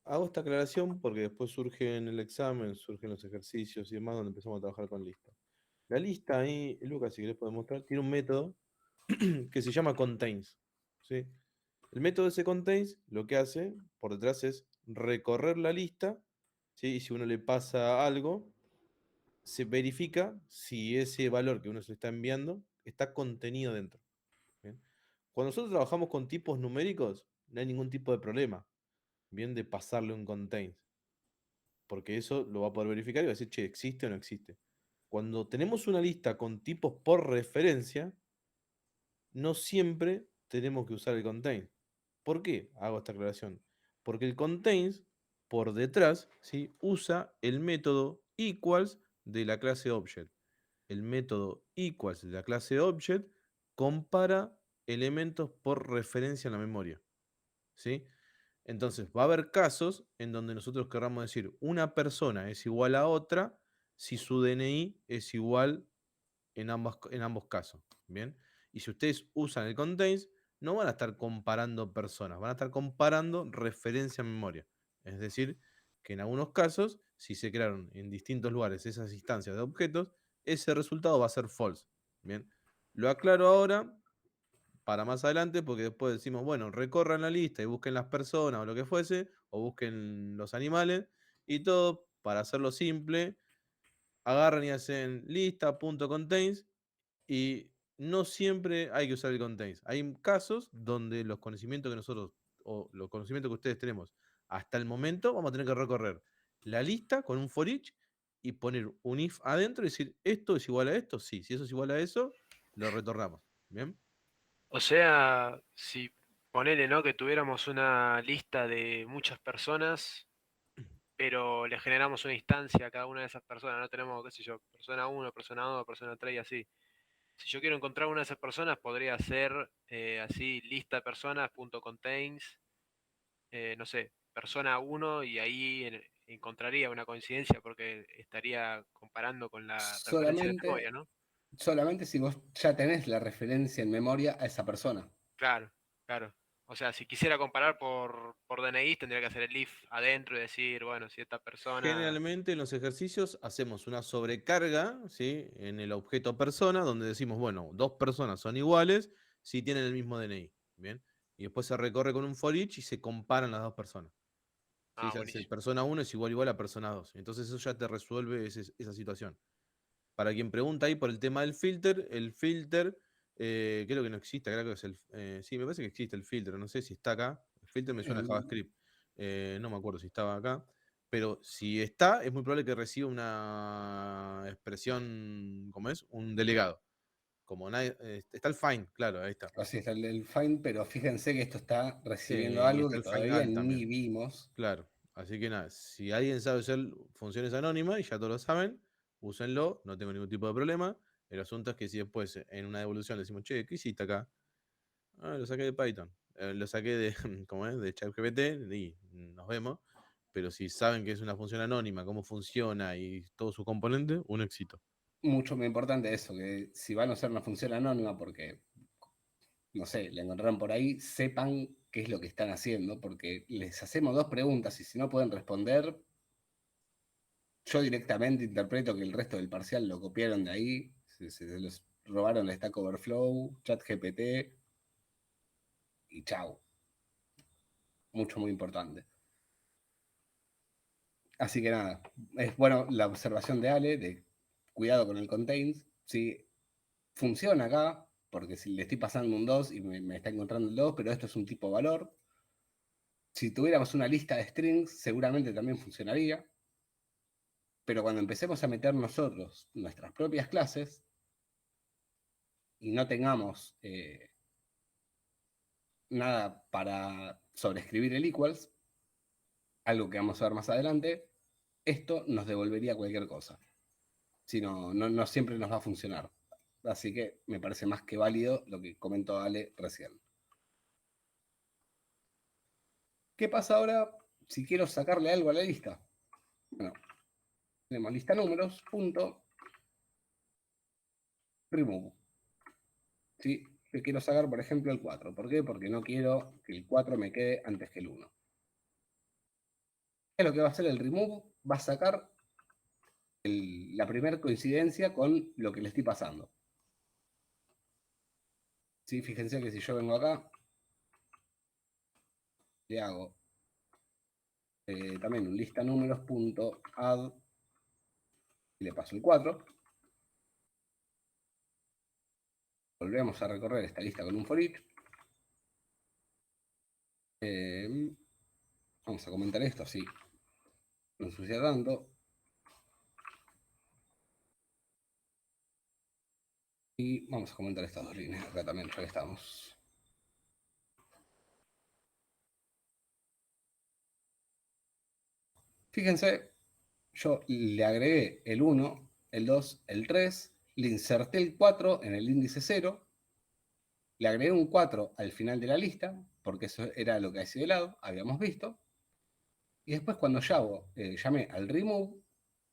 Hago esta aclaración porque después surge en el examen, surgen los ejercicios y demás donde empezamos a trabajar con lista. La lista ahí, Lucas, si querés puedes mostrar, tiene un método que se llama contains. ¿Sí? El método ese contains lo que hace por detrás es recorrer la lista, ¿sí? Y si uno le pasa algo, se verifica si ese valor que uno se está enviando está contenido dentro. ¿Bien? Cuando nosotros trabajamos con tipos numéricos, no hay ningún tipo de problema, bien, de pasarle un contains, porque eso lo va a poder verificar y va a decir, che, ¿existe o no existe? Cuando tenemos una lista con tipos por referencia, no siempre tenemos que usar el contain. ¿Por qué hago esta aclaración? Porque el contains, por detrás, ¿sí? Usa el método equals de la clase object. El método equals de la clase object compara elementos por referencia en la memoria. ¿Sí? Entonces, va a haber casos en donde nosotros querramos decir una persona es igual a otra si su DNI es igual en ambos casos. ¿Bien? Y si ustedes usan el contains, no van a estar comparando personas, van a estar comparando referencia en memoria. Es decir, que en algunos casos, si se crearon en distintos lugares esas instancias de objetos, ese resultado va a ser false. Bien, lo aclaro ahora para más adelante porque después decimos, bueno, recorran la lista y busquen las personas o lo que fuese, o busquen los animales y todo para hacerlo simple. agarran y hacen lista.contains y no siempre hay que usar el contains. Hay casos donde los conocimientos que nosotros, o los conocimientos que ustedes tenemos hasta el momento, vamos a tener que recorrer la lista con un for each y poner un if adentro y decir, ¿esto es igual a esto? Sí, si eso es igual a eso, lo retornamos. ¿Bien? O sea, si ponele, ¿no? Que tuviéramos una lista de muchas personas, pero le generamos una instancia a cada una de esas personas, no tenemos, qué sé yo, persona 1, persona 2, persona 3 y así. Si yo quiero encontrar una de esas personas, podría ser así, lista de personas.contains, no sé, persona 1 y ahí encontraría una coincidencia porque estaría comparando con la referencia de Solamente, memoria, ¿no? solamente si vos ya tenés la referencia en memoria a esa persona. Claro, claro. O sea, si quisiera comparar por DNI, tendría que hacer el if adentro y decir, bueno, si esta persona... Generalmente en los ejercicios hacemos una sobrecarga, ¿sí? En el objeto persona, donde decimos, bueno, dos personas son iguales si tienen el mismo DNI. ¿Bien? Y después se recorre con un for each y se comparan las dos personas. ¿Sí? Ah, Se hace buenísimo. persona 1 es igual a persona 2. Entonces eso ya te resuelve esa situación. Para quien pregunta ahí por el tema del filter, el filter creo que no existe, creo que es sí, me parece que existe el filter, no sé si está acá. El filter me suena a Em, JavaScript. No me acuerdo si estaba acá. Pero si está, es muy probable que reciba una expresión, ¿cómo es? Un delegado. Como está el find, claro, ahí está. Así está el find, pero fíjense que esto está Sí, recibiendo y algo está que el find todavía all ni también. vimos. Claro. Así que nada, si alguien sabe usar funciones anónimas, y ya todos lo saben, úsenlo, no tengo ningún tipo de problema. El asunto es que si después en una devolución le decimos, che, ¿qué hiciste acá? Ah, lo saqué de Python. Lo saqué de, ¿cómo es? De ChatGPT y nos vemos. Pero si saben que es una función anónima, cómo funciona y todo su componente, un éxito. Mucho más importante eso, que si van a usar una función anónima porque, no sé, la encontraron por ahí, sepan qué es lo que están haciendo, porque les hacemos dos preguntas y si no pueden responder, yo directamente interpreto que el resto del parcial lo copiaron de ahí, se los robaron de Stack Overflow, ChatGPT y chau. Mucho, muy importante. Así que nada, es bueno la observación de Ale, de cuidado con el contains. Si funciona acá, porque si le estoy pasando un 2 y me está encontrando el 2, pero esto es un tipo valor. Si tuviéramos una lista de strings, seguramente también funcionaría. Pero cuando empecemos a meter nosotros nuestras propias clases y no tengamos nada para sobreescribir el equals, algo que vamos a ver más adelante, esto nos devolvería cualquier cosa. Si no, no siempre nos va a funcionar. Así que me parece más que válido lo que comentó Ale recién. ¿Qué pasa ahora si quiero sacarle algo a la lista? Bueno, tenemos lista números, punto, remove. ¿Sí? Yo quiero sacar, por ejemplo, el 4. ¿Por qué? Porque no quiero que el 4 me quede antes que el 1. ¿Qué es lo que va a hacer el remove? Va a sacar la primera coincidencia con lo que le estoy pasando. ¿Sí? Fíjense que si yo vengo acá, le hago también un lista números.add y le paso el 4. Volvemos a recorrer esta lista con un for each. Vamos a comentar esto así no ensucia tanto. Y vamos a comentar estas dos líneas acá también, ya que estamos. Fíjense, yo le agregué el 1, el 2, el 3, le inserté el 4 en el índice 0, le agregué un 4 al final de la lista, porque eso era lo que hacía de lado, habíamos visto, y después cuando llamé al remove,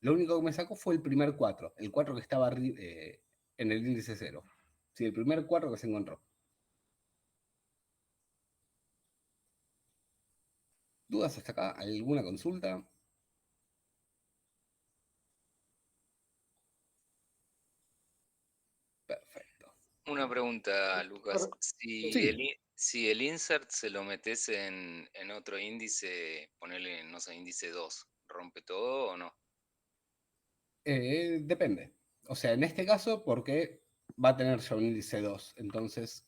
lo único que me sacó fue el primer 4, el 4 que estaba en el índice 0. Sí, el primer 4 que se encontró. ¿Dudas hasta acá? ¿Alguna consulta? Perfecto. Una pregunta, Lucas. Sí, Si el insert se lo metes en otro índice, ponele, no sé, índice 2, ¿rompe todo o no? Depende. O sea, en este caso, porque va a tener ya un índice 2. Entonces,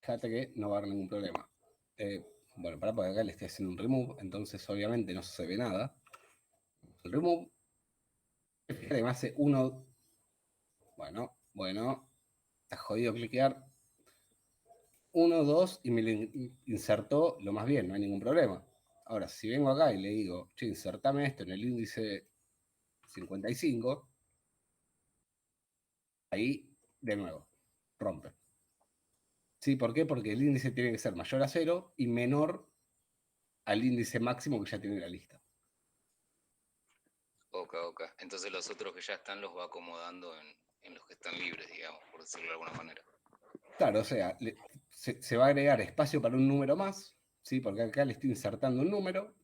fíjate que no va a haber ningún problema. Bueno, porque acá le estoy haciendo un remove, entonces obviamente no se ve nada. El remove. Fíjate que me hace 1. Bueno. Está jodido cliquear. 1, 2 y me lo insertó lo más bien, no hay ningún problema. Ahora, si vengo acá y le digo, che, insertame esto en el índice 55, ahí, de nuevo, rompe. ¿Sí? ¿Por qué? Porque el índice tiene que ser mayor a 0 y menor al índice máximo que ya tiene la lista. Ok. Entonces los otros que ya están los va acomodando en los que están libres, digamos, por decirlo de alguna manera. Claro, o sea, se va a agregar espacio para un número más, ¿sí? Porque acá le estoy insertando un número,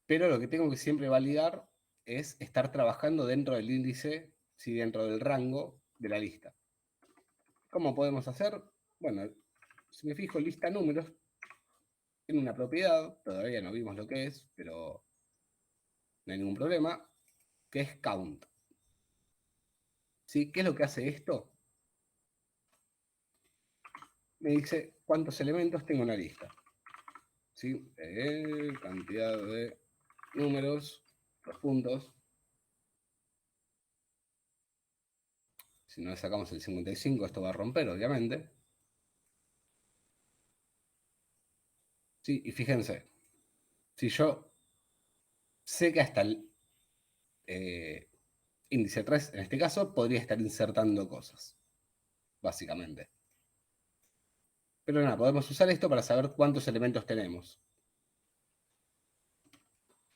pero lo que tengo que siempre validar es estar trabajando dentro del índice, ¿sí? Dentro del rango de la lista. ¿Cómo podemos hacer? Bueno, si me fijo, lista números, tiene una propiedad, todavía no vimos lo que es, pero no hay ningún problema, que es count. ¿Sí? ¿Qué es lo que hace esto? Me dice cuántos elementos tengo en la lista. ¿Sí? Cantidad de números, los puntos. Si no le sacamos el 55, esto va a romper, obviamente. ¿Sí? Y fíjense, si yo sé que hasta el índice 3, en este caso, podría estar insertando cosas, básicamente. Pero nada, podemos usar esto para saber cuántos elementos tenemos.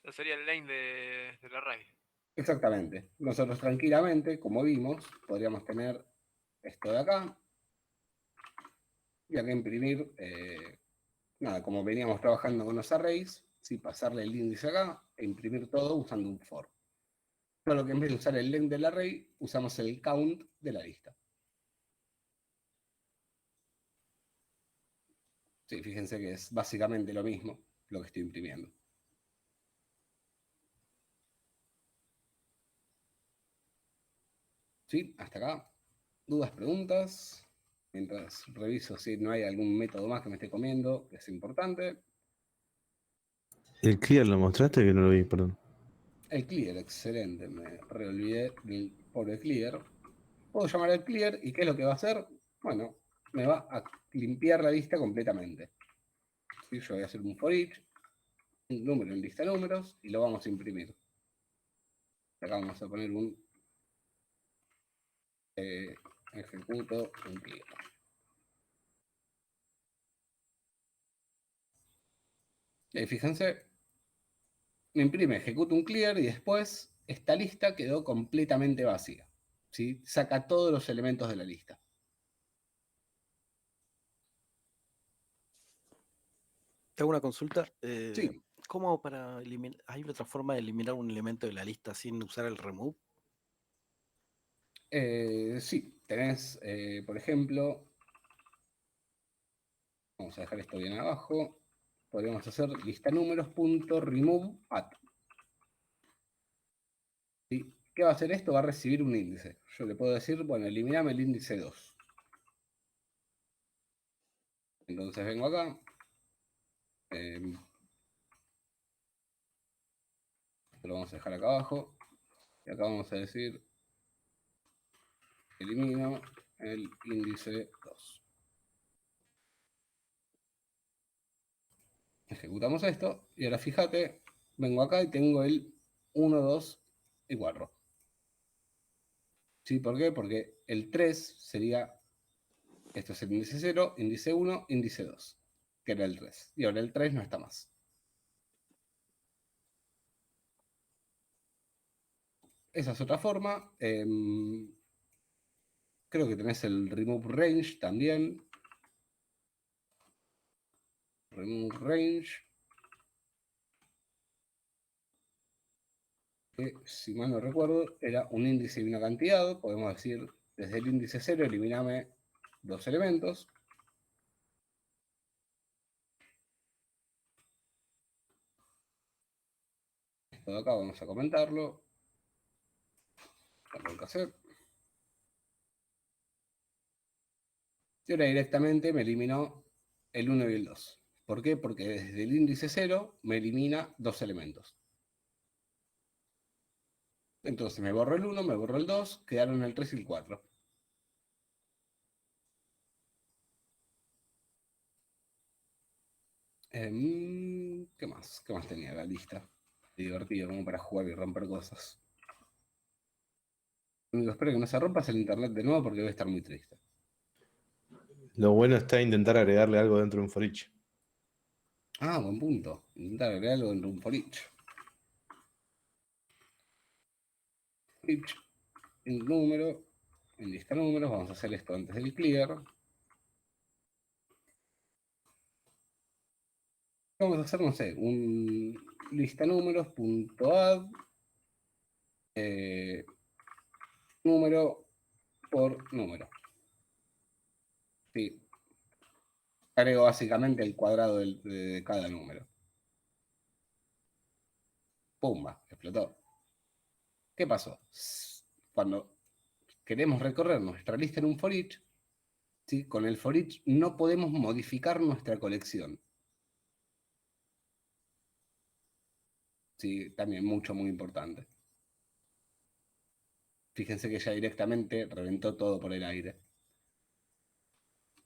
Ese sería el lane del array. Exactamente. Nosotros tranquilamente, como vimos, podríamos tener esto de acá. Y acá imprimir, nada, como veníamos trabajando con los arrays, ¿sí? Pasarle el índice acá e imprimir todo usando un for. Solo que en vez de usar el len del array, usamos el count de la lista. Sí, fíjense que es básicamente lo mismo lo que estoy imprimiendo. ¿Sí? Hasta acá. ¿Dudas, preguntas? Mientras reviso si no hay algún método más que me esté comiendo, que es importante. ¿El clear lo mostraste? Que no lo vi, perdón. El clear, excelente. Me reolvidé del pobre clear. Puedo llamar al clear y ¿qué es lo que va a hacer? Bueno, me va a limpiar la lista completamente. ¿Sí? Yo voy a hacer un for each, un número en lista de números y lo vamos a imprimir. Acá vamos a poner un ejecuto un clear. Y fíjense, me imprime ejecuto un clear y después esta lista quedó completamente vacía. ¿Sí? Saca todos los elementos de la lista. Te hago una consulta. Sí. ¿Cómo hago para eliminar? ¿Hay otra forma de eliminar un elemento de la lista sin usar el remove? Sí, tenés, por ejemplo, vamos a dejar esto bien abajo, podríamos hacer lista números.remove at. ¿Sí? ¿Qué va a hacer esto? Va a recibir un índice. Yo le puedo decir, bueno, eliminame el índice 2. Entonces vengo acá. Lo vamos a dejar acá abajo. Y acá vamos a decir, elimino el índice 2. Ejecutamos esto. Y ahora fíjate, vengo acá y tengo el 1, 2 y 4. ¿Sí? ¿Por qué? Porque el 3 sería, esto es el índice 0, índice 1, índice 2, que era el 3. Y ahora el 3 no está más. Esa es otra forma. Creo que tenés el remove range también. Remove range. Que si mal no recuerdo, era un índice y una cantidad. Podemos decir, desde el índice 0, eliminame 2 elementos. Esto esto de acá vamos a comentarlo. Control cassette. Y ahora directamente me eliminó el 1 y el 2. ¿Por qué? Porque desde el índice 0 me elimina 2 elementos. Entonces me borro el 1, me borro el 2, quedaron el 3 y el 4. ¿Qué más? ¿Qué más tenía la lista? Divertido, como para jugar y romper cosas. Lo único que espero que no se rompa es el internet de nuevo porque voy a estar muy triste. Lo bueno está intentar agregarle algo dentro de un for each. Ah, buen punto. Intentar agregar algo en un for each. Each, en número, en lista números, vamos a hacer esto antes del clear. Vamos a hacer, no sé, un lista números.add número por número. Sí. Agrego básicamente el cuadrado de cada número. ¡Pumba! Explotó. ¿Qué pasó? Cuando queremos recorrer nuestra lista en un for each, ¿sí? Con el for each no podemos modificar nuestra colección. Sí, también muy importante. Fíjense que ya directamente reventó todo por el aire.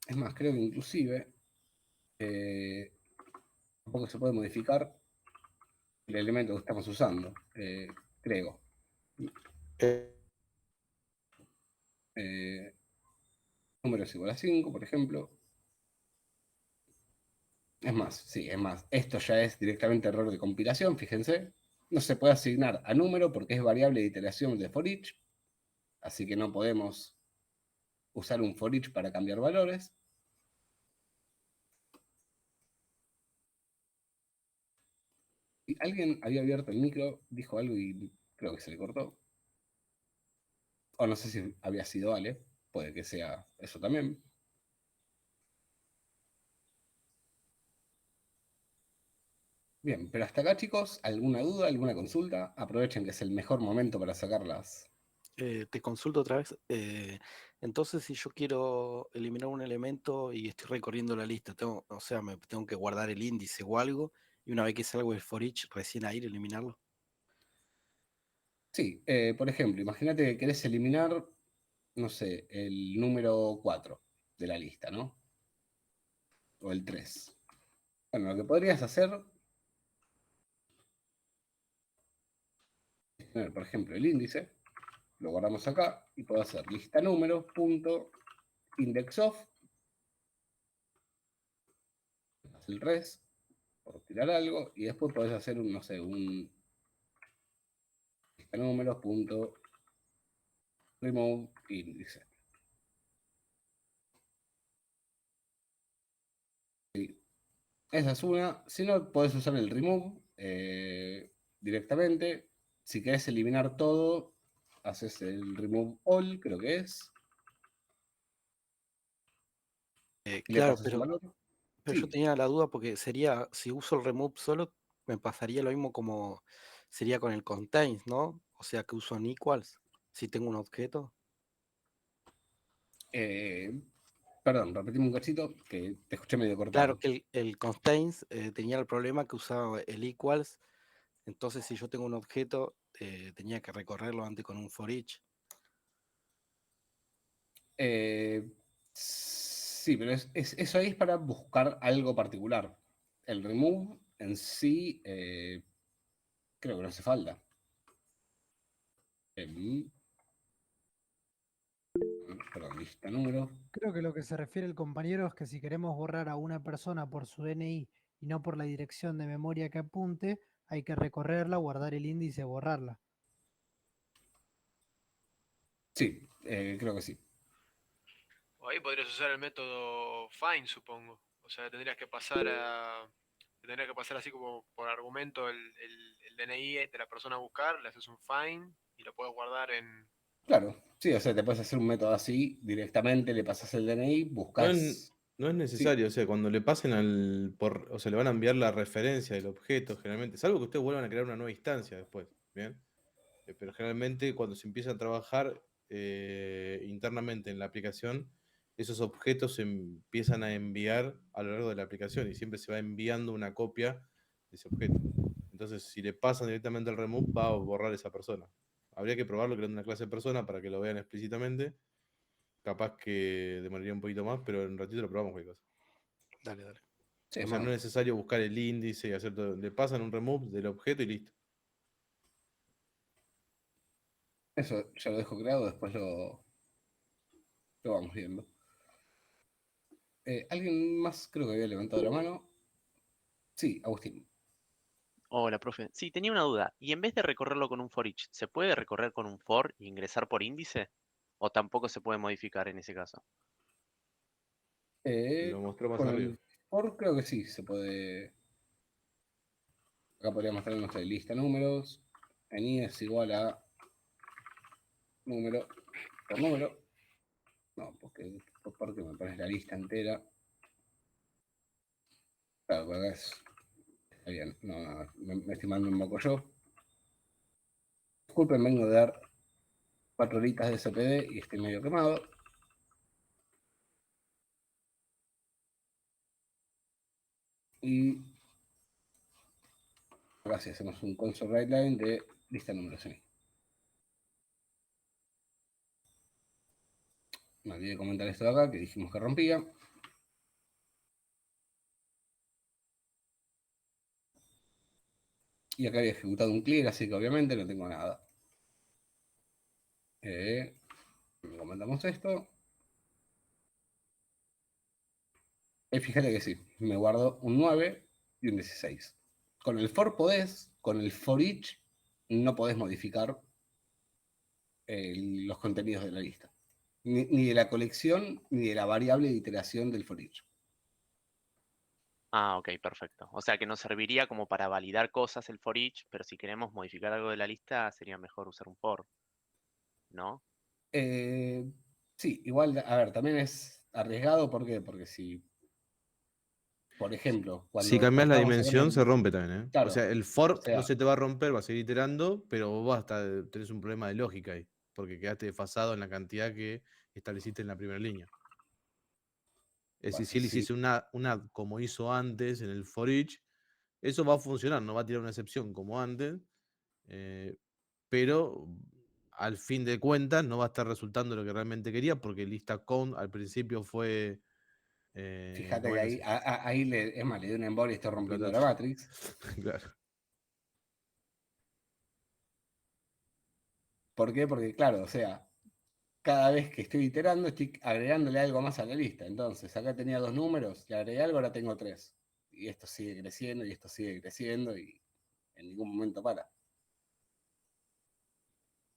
Es más, creo que inclusive tampoco se puede modificar el elemento que estamos usando. Creo. Número es igual a 5, por ejemplo. Es más, sí, es más. Esto ya es directamente error de compilación, fíjense. No se puede asignar a número porque es variable de iteración de for each. Así que no podemos usar un for each para cambiar valores. Y alguien había abierto el micro, dijo algo y creo que se le cortó. O no sé si había sido Ale, puede que sea eso también. Bien, pero hasta acá, chicos, ¿alguna duda, alguna consulta? Aprovechen que es el mejor momento para sacarlas. Te consulto otra vez. Entonces, si yo quiero eliminar un elemento y estoy recorriendo la lista, o sea, me tengo que guardar el índice o algo, y una vez que salgo del for each, recién ahí eliminarlo. Sí, por ejemplo, imagínate que querés eliminar, no sé, el número 4 de la lista, ¿no? O el 3. Bueno, lo que podrías hacer es tener, por ejemplo, el índice, lo guardamos acá y puedo hacer lista números punto index of el res, por tirar algo, y después podés hacer un, no sé, un lista números punto remove índice. Esa es una. Si no, podés usar el remove directamente. Si querés eliminar todo, haces el remove all, creo que es. Y le Claro, pasas un valor. pero yo Sí, tenía la duda porque sería, si uso el remove solo, me pasaría lo mismo como sería con el contains, ¿no? O sea, que uso en equals, si tengo un objeto. eh, perdón, repetime un cachito que te escuché medio Claro cortado. que el contains tenía el problema que usaba el equals, entonces si yo tengo un objeto, tenía que recorrerlo antes con un for each. Sí, pero eso ahí es para buscar algo particular. El remove en sí, creo que no hace falta. Perdón, lista número. Creo que lo que se refiere el compañero es que si queremos borrar a una persona por su DNI y no por la dirección de memoria que apunte, hay que recorrerla, guardar el índice, borrarla. Sí, creo que sí. O ahí podrías usar el método find, supongo. O sea, tendría que pasar así como por argumento el DNI de la persona a buscar, le haces un find y lo puedes guardar Claro, sí, o sea, te puedes hacer un método así directamente, le pasas el DNI, No, buscas. No es Sí, necesario, o sea, cuando le pasen o sea, le van a enviar la referencia del objeto, generalmente, salvo que ustedes vuelvan a crear una nueva instancia después, ¿bien? Pero generalmente cuando se empieza a trabajar internamente en la aplicación, esos objetos se empiezan a enviar a lo largo de la aplicación y siempre se va enviando una copia de ese objeto. Entonces, si le pasan directamente el remove, va a borrar esa persona. Habría que probarlo creando una clase de persona para que lo vean explícitamente. Capaz que demoraría un poquito más, pero en un ratito lo probamos cualquier cosa. Dale, dale. sí, O sea, no es necesario buscar el índice y hacer todo. Le pasan un remove del objeto y listo. eso ya lo dejo creado, después lo vamos viendo. ¿Alguien más creo que había levantado la mano? Sí, Agustín. Hola, profe. Sí, tenía una duda. ¿Y en vez de recorrerlo con un for each, se puede recorrer con un for e ingresar por índice? ¿O tampoco se puede modificar en ese caso? Lo mostró más Con arriba. el for creo que sí, se puede. Acá podría mostrar nuestra lista de números. En i es igual a número por número. No, porque me pones la lista entera. Claro, porque acá está bien. No, me estoy mandando un moco yo. Disculpen, vengo de dar 4 horitas de CPD y estoy medio quemado. Y acá sí hacemos un console write line de lista de números. Sí. Me olvidé de comentar esto de acá, que dijimos que rompía. Y acá había ejecutado un clear, así que obviamente no tengo nada. Comentamos esto. Y fíjate que sí, me guardo un 9 y un 16. Con el for podés, con el for each no podés modificar los contenidos de la lista. Ni de la colección, ni de la variable de iteración del for each. Ah, ok, perfecto. O sea que nos serviría como para validar cosas el for each, pero si queremos modificar algo de la lista, sería mejor usar un for, ¿no? Sí, igual, a ver, también es arriesgado, ¿por qué? Porque si, por ejemplo, Si cuando cambias la estábamos sacando dimensión, se rompe también, ¿eh? O claro, sea, el o for no sea, se te va a romper, va a seguir iterando, pero vos tenés un problema de lógica ahí, porque quedaste desfasado en la cantidad que estableciste en la primera línea. Es bueno, decir, si él sí, hiciese una como hizo antes en el for each, eso va a funcionar, no va a tirar una excepción como antes, pero al fin de cuentas no va a estar resultando lo que realmente quería, porque lista count al principio fue. fíjate ¿Cómo que es que ahí, ahí es más, le di un embol y estoy rompiendo la explotaste? Matrix. Claro. ¿Por qué? Porque, claro, o sea, cada vez que estoy iterando, estoy agregándole algo más a la lista. Entonces, acá tenía 2 números, le agregué algo, ahora tengo 3. Y esto sigue creciendo, y esto sigue creciendo, y en ningún momento para.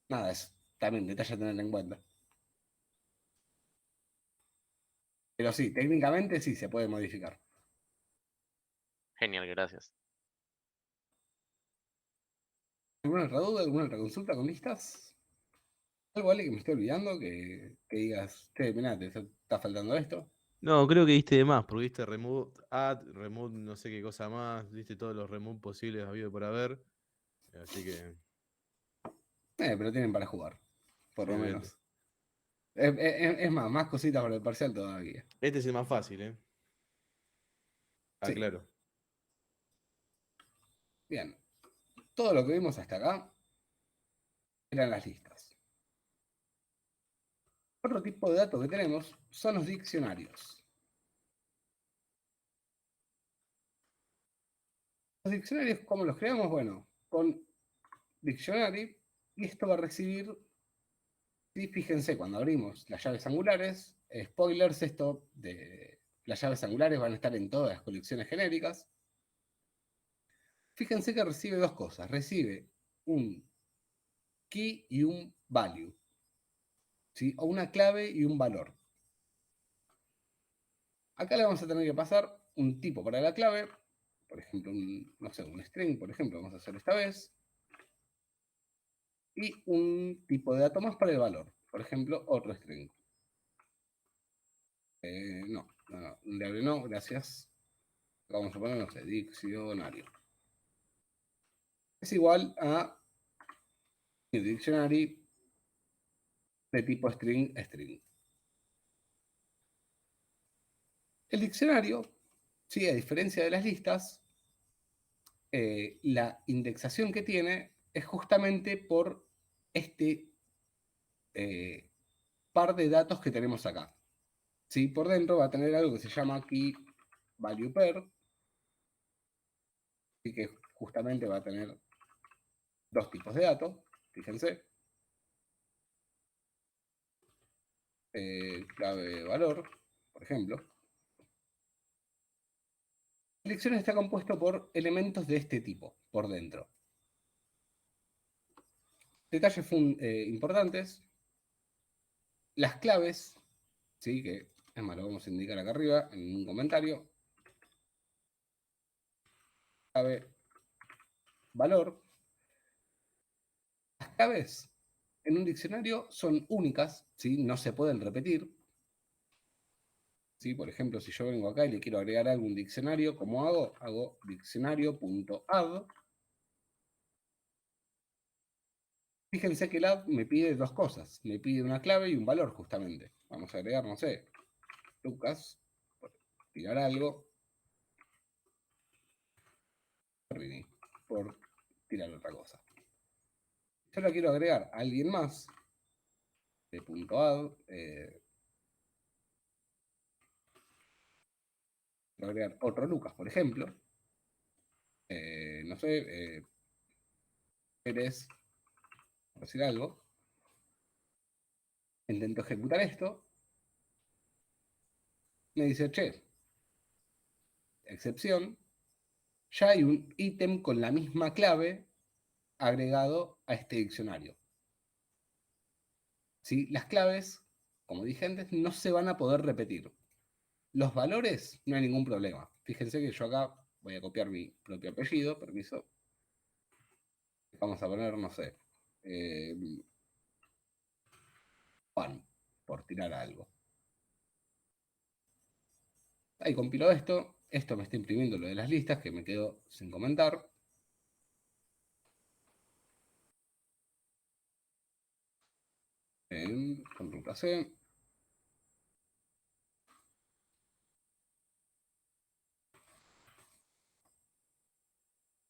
Nada, es también detalle a tener en cuenta. Pero sí, técnicamente sí se puede modificar. Genial, gracias. ¿Alguna otra duda, alguna otra consulta con listas? ¿Algo, vale, que me estoy olvidando? Que digas, che, mirá, te está faltando esto. No, creo que diste de más, porque diste remove add, remove no sé qué cosa más, diste todos los remove posibles habido por haber. Así que, Pero tienen para jugar, por lo obviamente. menos. Es más cositas para el parcial todavía. Este es el más fácil, ¿eh? Ah, Sí, claro. bien. Todo lo que vimos hasta acá eran las listas. Otro tipo de datos que tenemos son los diccionarios. Los diccionarios, ¿cómo los creamos? Bueno, con dictionary, y esto va a recibir, sí, fíjense, cuando abrimos las llaves angulares, spoilers, esto de las llaves angulares van a estar en todas las colecciones genéricas. Fíjense que recibe dos cosas, recibe un key y un value, ¿sí? O una clave y un valor. Acá le vamos a tener que pasar un tipo para la clave, por ejemplo, no sé, un string, por ejemplo, vamos a hacer esta vez, y un tipo de dato más para el valor, por ejemplo, otro string. No, No, no, gracias. Vamos a poner, no sé, diccionario. Es igual a dictionary de tipo string, string. El diccionario, sí, a diferencia de las listas, la indexación que tiene es justamente por este par de datos que tenemos acá. ¿Sí? Por dentro va a tener algo que se llama key value pair, y que justamente va a tener dos tipos de datos, fíjense. Clave valor, por ejemplo. El diccionario está compuesto por elementos de este tipo, por dentro. Detalles importantes. Las claves, ¿sí? Que es más, lo vamos a indicar acá arriba en un comentario. Clave valor. Las claves en un diccionario son únicas, ¿sí? No se pueden repetir. ¿Sí? Por ejemplo, si yo vengo acá y le quiero agregar algún diccionario, ¿cómo hago? Hago diccionario.add. Fíjense que el add me pide dos cosas. Me pide una clave y un valor, justamente. Vamos a agregar, no sé, Lucas, por tirar algo. Por tirar otra cosa. Yo la quiero agregar a alguien más. De punto add. Quiero agregar otro Lucas, por ejemplo. No sé, Pérez, por decir algo. Intento ejecutar esto. Me dice, che, excepción, ya hay un ítem con la misma clave agregado a este diccionario. ¿Sí? Las claves, como dije antes, no se van a poder repetir. Los valores, no hay ningún problema. Fíjense que yo acá voy a copiar mi propio apellido, permiso. Vamos a poner, no sé, Juan, por tirar algo. Ahí compilo esto. Esto me está imprimiendo lo de las listas, que me quedo sin comentar. Control C.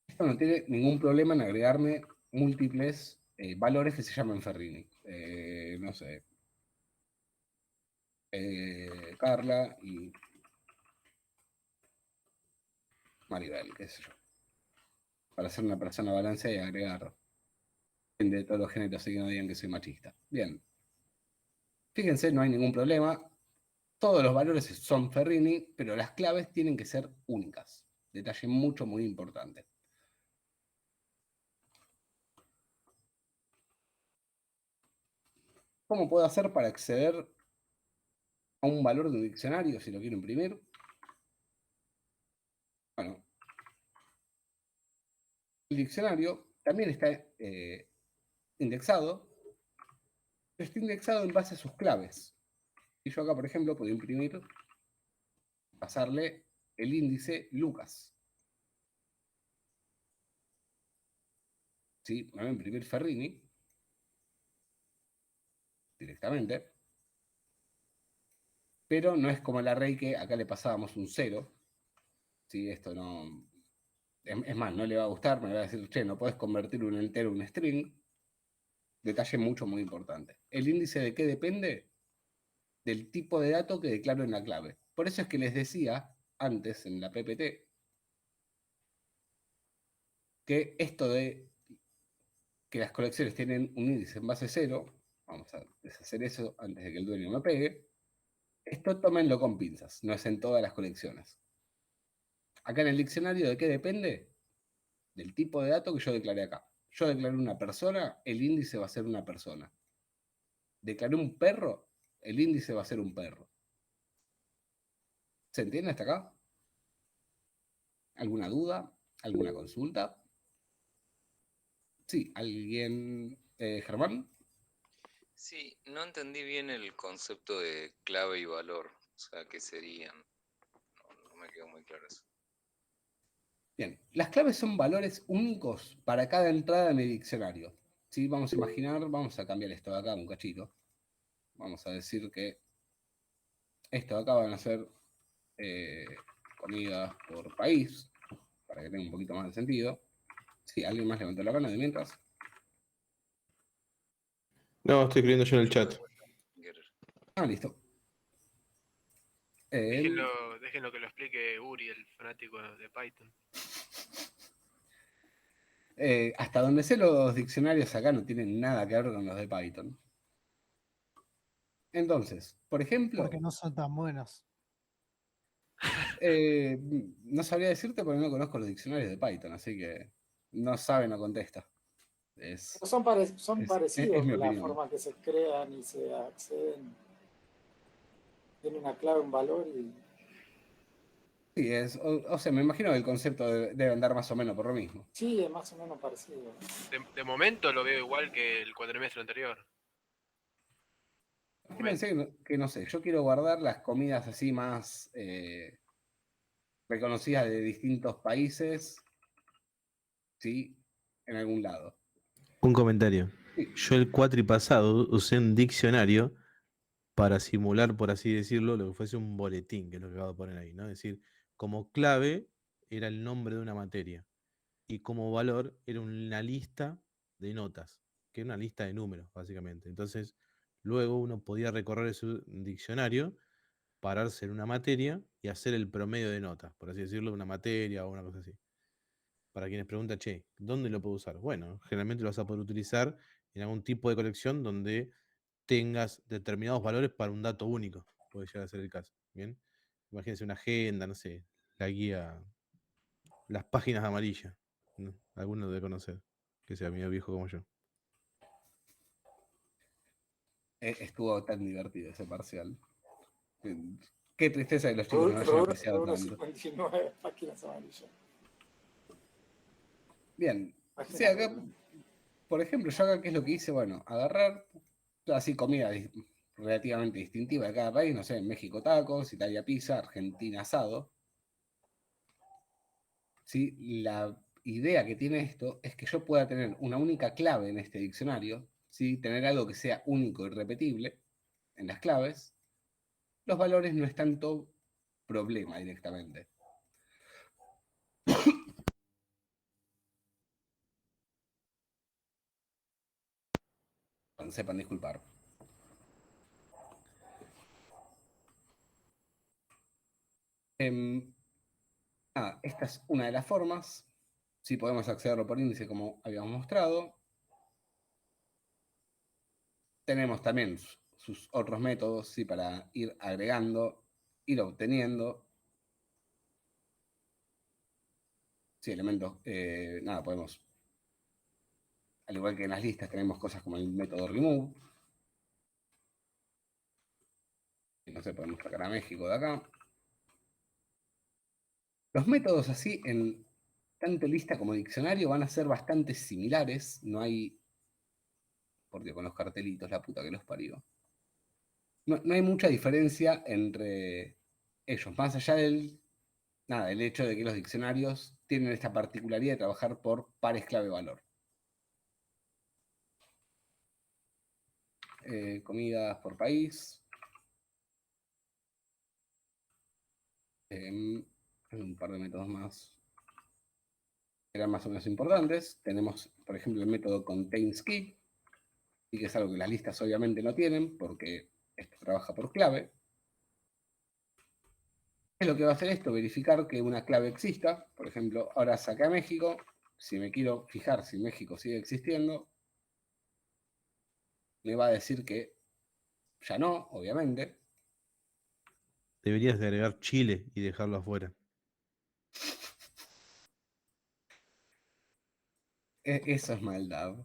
Esto no tiene ningún problema en agregarme múltiples valores que se llaman Ferrini. No sé. Carla y Maribel, qué sé yo. Para ser una persona balanceada y agregar de todos los géneros, así que no digan que soy machista. Bien. Fíjense, no hay ningún problema. Todos los valores son Ferrini, pero las claves tienen que ser únicas. Detalle muy importante. ¿Cómo puedo hacer para acceder a un valor de un diccionario si lo quiero imprimir? Bueno, el diccionario también está indexado, pero está indexado en base a sus claves. Y yo acá, por ejemplo, puedo imprimir, pasarle el índice Lucas. ¿Sí? Me voy a imprimir Ferrini directamente. Pero no es como el array que acá le pasábamos un 0. ¿Sí? Esto no... Es más, no le va a gustar, me va a decir, che, no puedes convertir un entero en un string. Detalle muy importante. ¿El índice de qué depende? Del tipo de dato que declaro en la clave. Por eso es que les decía antes en la PPT que esto de que las colecciones tienen un índice en base 0, vamos a deshacer eso antes de que el dueño me pegue, esto tómenlo con pinzas, no es en todas las colecciones. Acá en el diccionario, ¿de qué depende? Del tipo de dato que yo declaré acá. Yo declaré una persona, el índice va a ser una persona. Declaré un perro, el índice va a ser un perro. ¿Se entiende hasta acá? ¿Alguna duda? ¿Alguna consulta? Sí, ¿alguien? ¿Germán? Sí, no entendí bien el concepto de clave y valor. O sea, ¿qué serían? claro eso. Bien, las claves son valores únicos para cada entrada en el diccionario. ¿Sí? Vamos a imaginar, vamos a cambiar esto de acá un cachito. Vamos a decir que esto de acá van a ser comidas por país, para que tenga un poquito más de sentido. Sí, alguien más levantó la mano de mientras. No, estoy escribiendo yo en el chat. Ah, listo. Déjenlo que lo explique Uri, el fanático de Python. Hasta donde sé, los diccionarios acá no tienen nada que ver con los de Python. Entonces, por ejemplo, Porque no son tan buenos. no sabría decirte porque no conozco los diccionarios de Python, así que no sabe, no contesta. Son parecidos mi la opinión. forma que se crean y se acceden. Tiene una clave, un valor y... Sí, o sea, me imagino que el concepto debe andar más o menos por lo mismo. Sí, es más o menos parecido. De momento lo veo igual que el cuatrimestre anterior. Imagínense que no sé, yo quiero guardar las comidas así más reconocidas de distintos países, ¿sí? En algún lado. Un comentario. Sí. Yo el cuatri pasado usé un diccionario para simular, por así decirlo, lo que fuese un boletín, que es lo que acabo de poner ahí, ¿no? Es decir, como clave era el nombre de una materia y como valor era una lista de notas, que era una lista de números, básicamente. Entonces, luego uno podía recorrer ese diccionario, pararse en una materia y hacer el promedio de notas, por así decirlo, una materia o una cosa así. Para quienes preguntan, che, ¿dónde lo puedo usar? Bueno, generalmente lo vas a poder utilizar en algún tipo de colección donde tengas determinados valores para un dato único. Puede llegar a ser el caso. Bien. Imagínense una agenda, no sé, la guía, las páginas amarillas. ¿No? Alguno debe conocer, que sea medio viejo como yo. Estuvo tan divertido ese parcial. Qué tristeza que los chicos no hayan apreciado tanto. 59 páginas amarillas. Bien. Páginas Sí, acá, amarillas. por ejemplo, yo acá, ¿qué es lo que hice? Bueno, agarrar así comida relativamente distintiva de cada país, no sé, en México tacos, Italia pizza, Argentina asado. ¿Sí? La idea que tiene esto es que yo pueda tener una única clave en este diccionario, ¿sí? Tener algo que sea único y repetible en las claves. Los valores no es tanto problema directamente. Sepan disculpar. Esta es una de las formas. Sí, podemos accederlo por índice como habíamos mostrado. Tenemos también sus otros métodos, ¿sí? Para ir agregando, ir obteniendo. Sí, elementos. Nada, podemos. Al igual que en las listas, tenemos cosas como el método remove. Y no sé, podemos sacar a México de acá. Los métodos así en tanto lista como diccionario van a ser bastante similares. No hay. Por Dios, con los cartelitos, la puta que los parió. No hay mucha diferencia entre ellos, más allá del el hecho de que los diccionarios tienen esta particularidad de trabajar por pares clave-valor. Comidas por país. Un par de métodos más eran más o menos importantes. Tenemos, por ejemplo, el método contains_key, y que es algo que las listas obviamente no tienen, porque esto trabaja por clave. ¿Qué es lo que va a hacer esto? Verificar que una clave exista. Por ejemplo, ahora saqué a México. Si me quiero fijar si México sigue existiendo, me va a decir que ya no, obviamente. Deberías de agregar Chile y dejarlo afuera. Eso es maldad.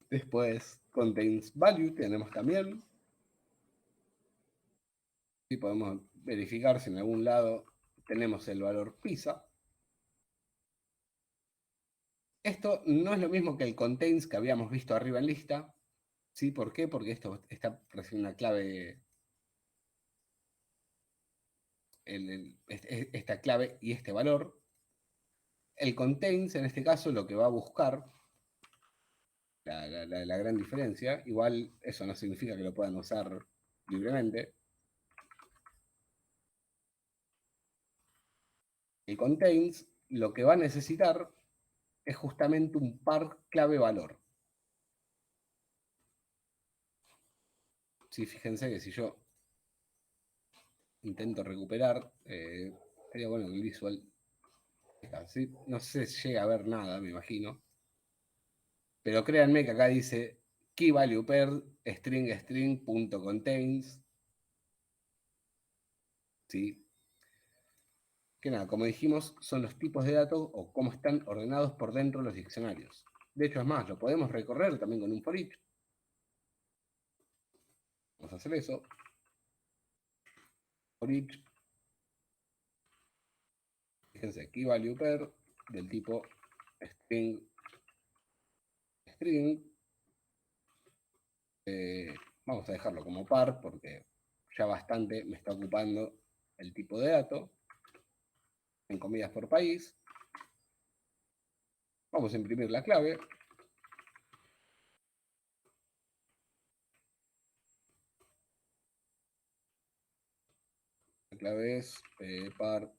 Después, contains value tenemos también. Y podemos verificar si en algún lado tenemos el valor pizza. Esto no es lo mismo que el contains que habíamos visto arriba en lista, ¿Sí? ¿Por qué? Porque esto está recibiendo una clave, esta clave y este valor. El contains, en este caso, lo que va a buscar, la gran diferencia, igual eso no significa que lo puedan usar libremente. El contains lo que va a necesitar es justamente un par clave valor. Sí, fíjense que si yo intento recuperar, sería bueno que el visual, ¿sí? No sé si llega a ver nada, me imagino, pero créanme que acá dice key value pair string.contains, ¿sí? Que nada, como dijimos, son los tipos de datos o cómo están ordenados por dentro de los diccionarios. De hecho, es más, lo podemos recorrer también con un for each. Vamos a hacer eso. For each. Fíjense, key value pair del tipo string. Vamos a dejarlo como par porque ya bastante me está ocupando el tipo de dato. En comillas por país. Vamos a imprimir la clave. La clave es par.key.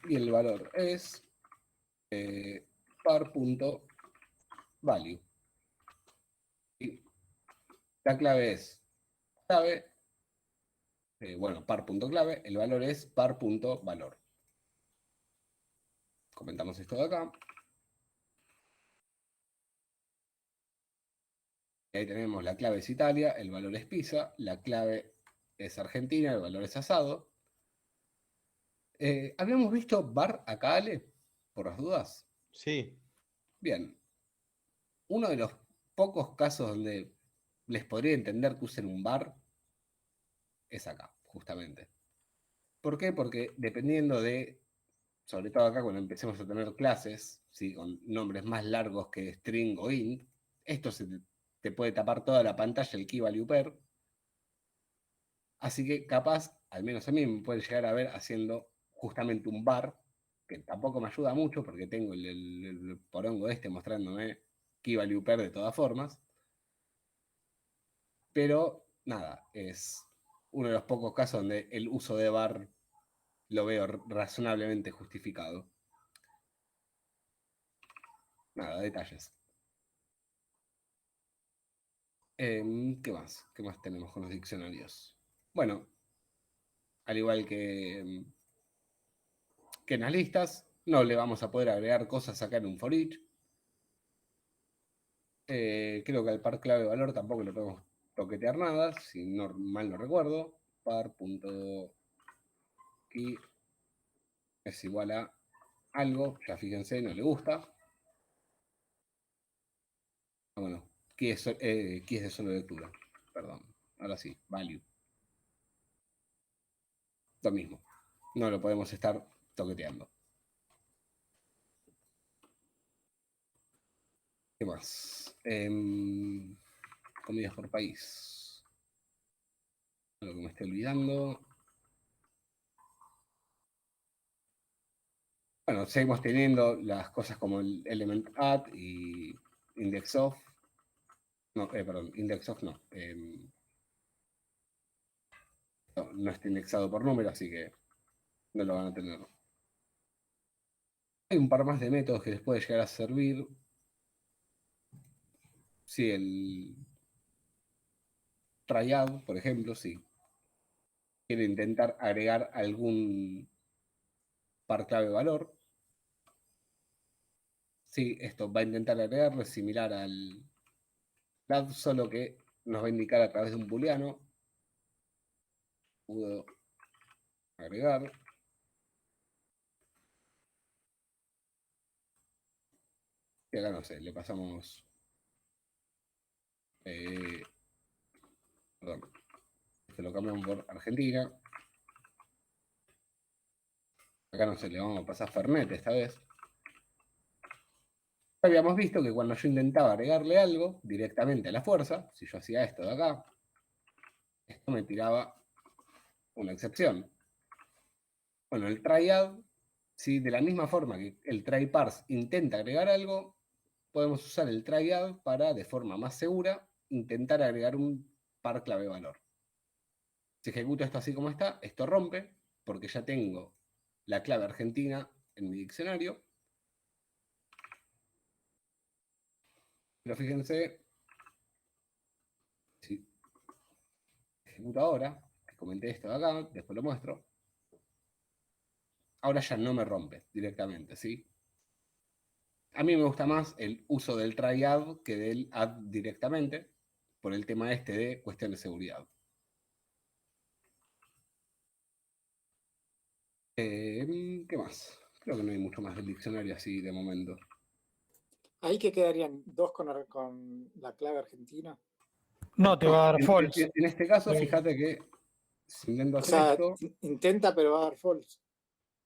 Y el valor es par.value. Y la clave es clave, bueno, par.clave, el valor es par.valor. Comentamos esto de acá. Ahí tenemos la clave es Italia, el valor es pizza, la clave es Argentina, el valor es asado. ¿Habíamos visto bar acá, Ale? Por las dudas. Sí. Bien. Uno de los pocos casos donde les podría entender que usen un bar es acá, justamente. ¿Por qué? Porque dependiendo de, sobre todo acá cuando empecemos a tener clases, ¿sí? Con nombres más largos que string o int, esto te puede tapar toda la pantalla el key value pair. Así que capaz, al menos a mí me puede llegar a ver haciendo justamente un bar, que tampoco me ayuda mucho porque tengo el porongo este mostrándome key value pair de todas formas. Pero nada, es uno de los pocos casos donde el uso de bar lo veo razonablemente justificado. Nada, detalles. ¿Qué más? ¿Qué más tenemos con los diccionarios? Bueno, al igual que en las listas, no le vamos a poder agregar cosas acá en un for each. Creo que al par clave valor tampoco le podemos toquetear nada, si no, mal no recuerdo. Par.key es igual a algo, ya fíjense, no le gusta. Bueno, key es de solo lectura, perdón. Ahora sí, value. Lo mismo, no lo podemos estar toqueteando. ¿Qué más? Comidas por país. Lo que me estoy olvidando. Bueno, seguimos teniendo las cosas como el element add y index of. No, perdón, index of no. No está indexado por número, así que no lo van a tener. Hay un par más de métodos que les puede llegar a servir. Sí, el tryAdd, por ejemplo, si quiere intentar agregar algún par clave valor. Sí, esto va a intentar agregarlo, es similar al add, solo que nos va a indicar a través de un booleano. Puedo agregar. Y acá no sé, le pasamos. Perdón. Esto lo cambiamos por Argentina. Acá no sé, le vamos a pasar Fernet esta vez. Habíamos visto que cuando yo intentaba agregarle algo directamente a la fuerza, si yo hacía esto de acá, esto me tiraba una excepción. Bueno, el try-add, ¿sí? De la misma forma que el try-parse intenta agregar algo, podemos usar el try-add para, de forma más segura, intentar agregar un par clave-valor. Si ejecuto esto así como está, esto rompe, porque ya tengo la clave argentina en mi diccionario. Pero fíjense, si ejecuto ahora, que comenté esto de acá, después lo muestro, ahora ya no me rompe directamente, ¿sí? A mí me gusta más el uso del try-add que del add directamente, por el tema este de cuestión de seguridad. ¿Qué más? Creo que no hay mucho más del diccionario así de momento. Ahí que quedarían 2 con la clave argentina. No, te va a dar false. En este caso, Sí. fíjate que si intento O hacer sea, esto, intenta, pero va a dar false.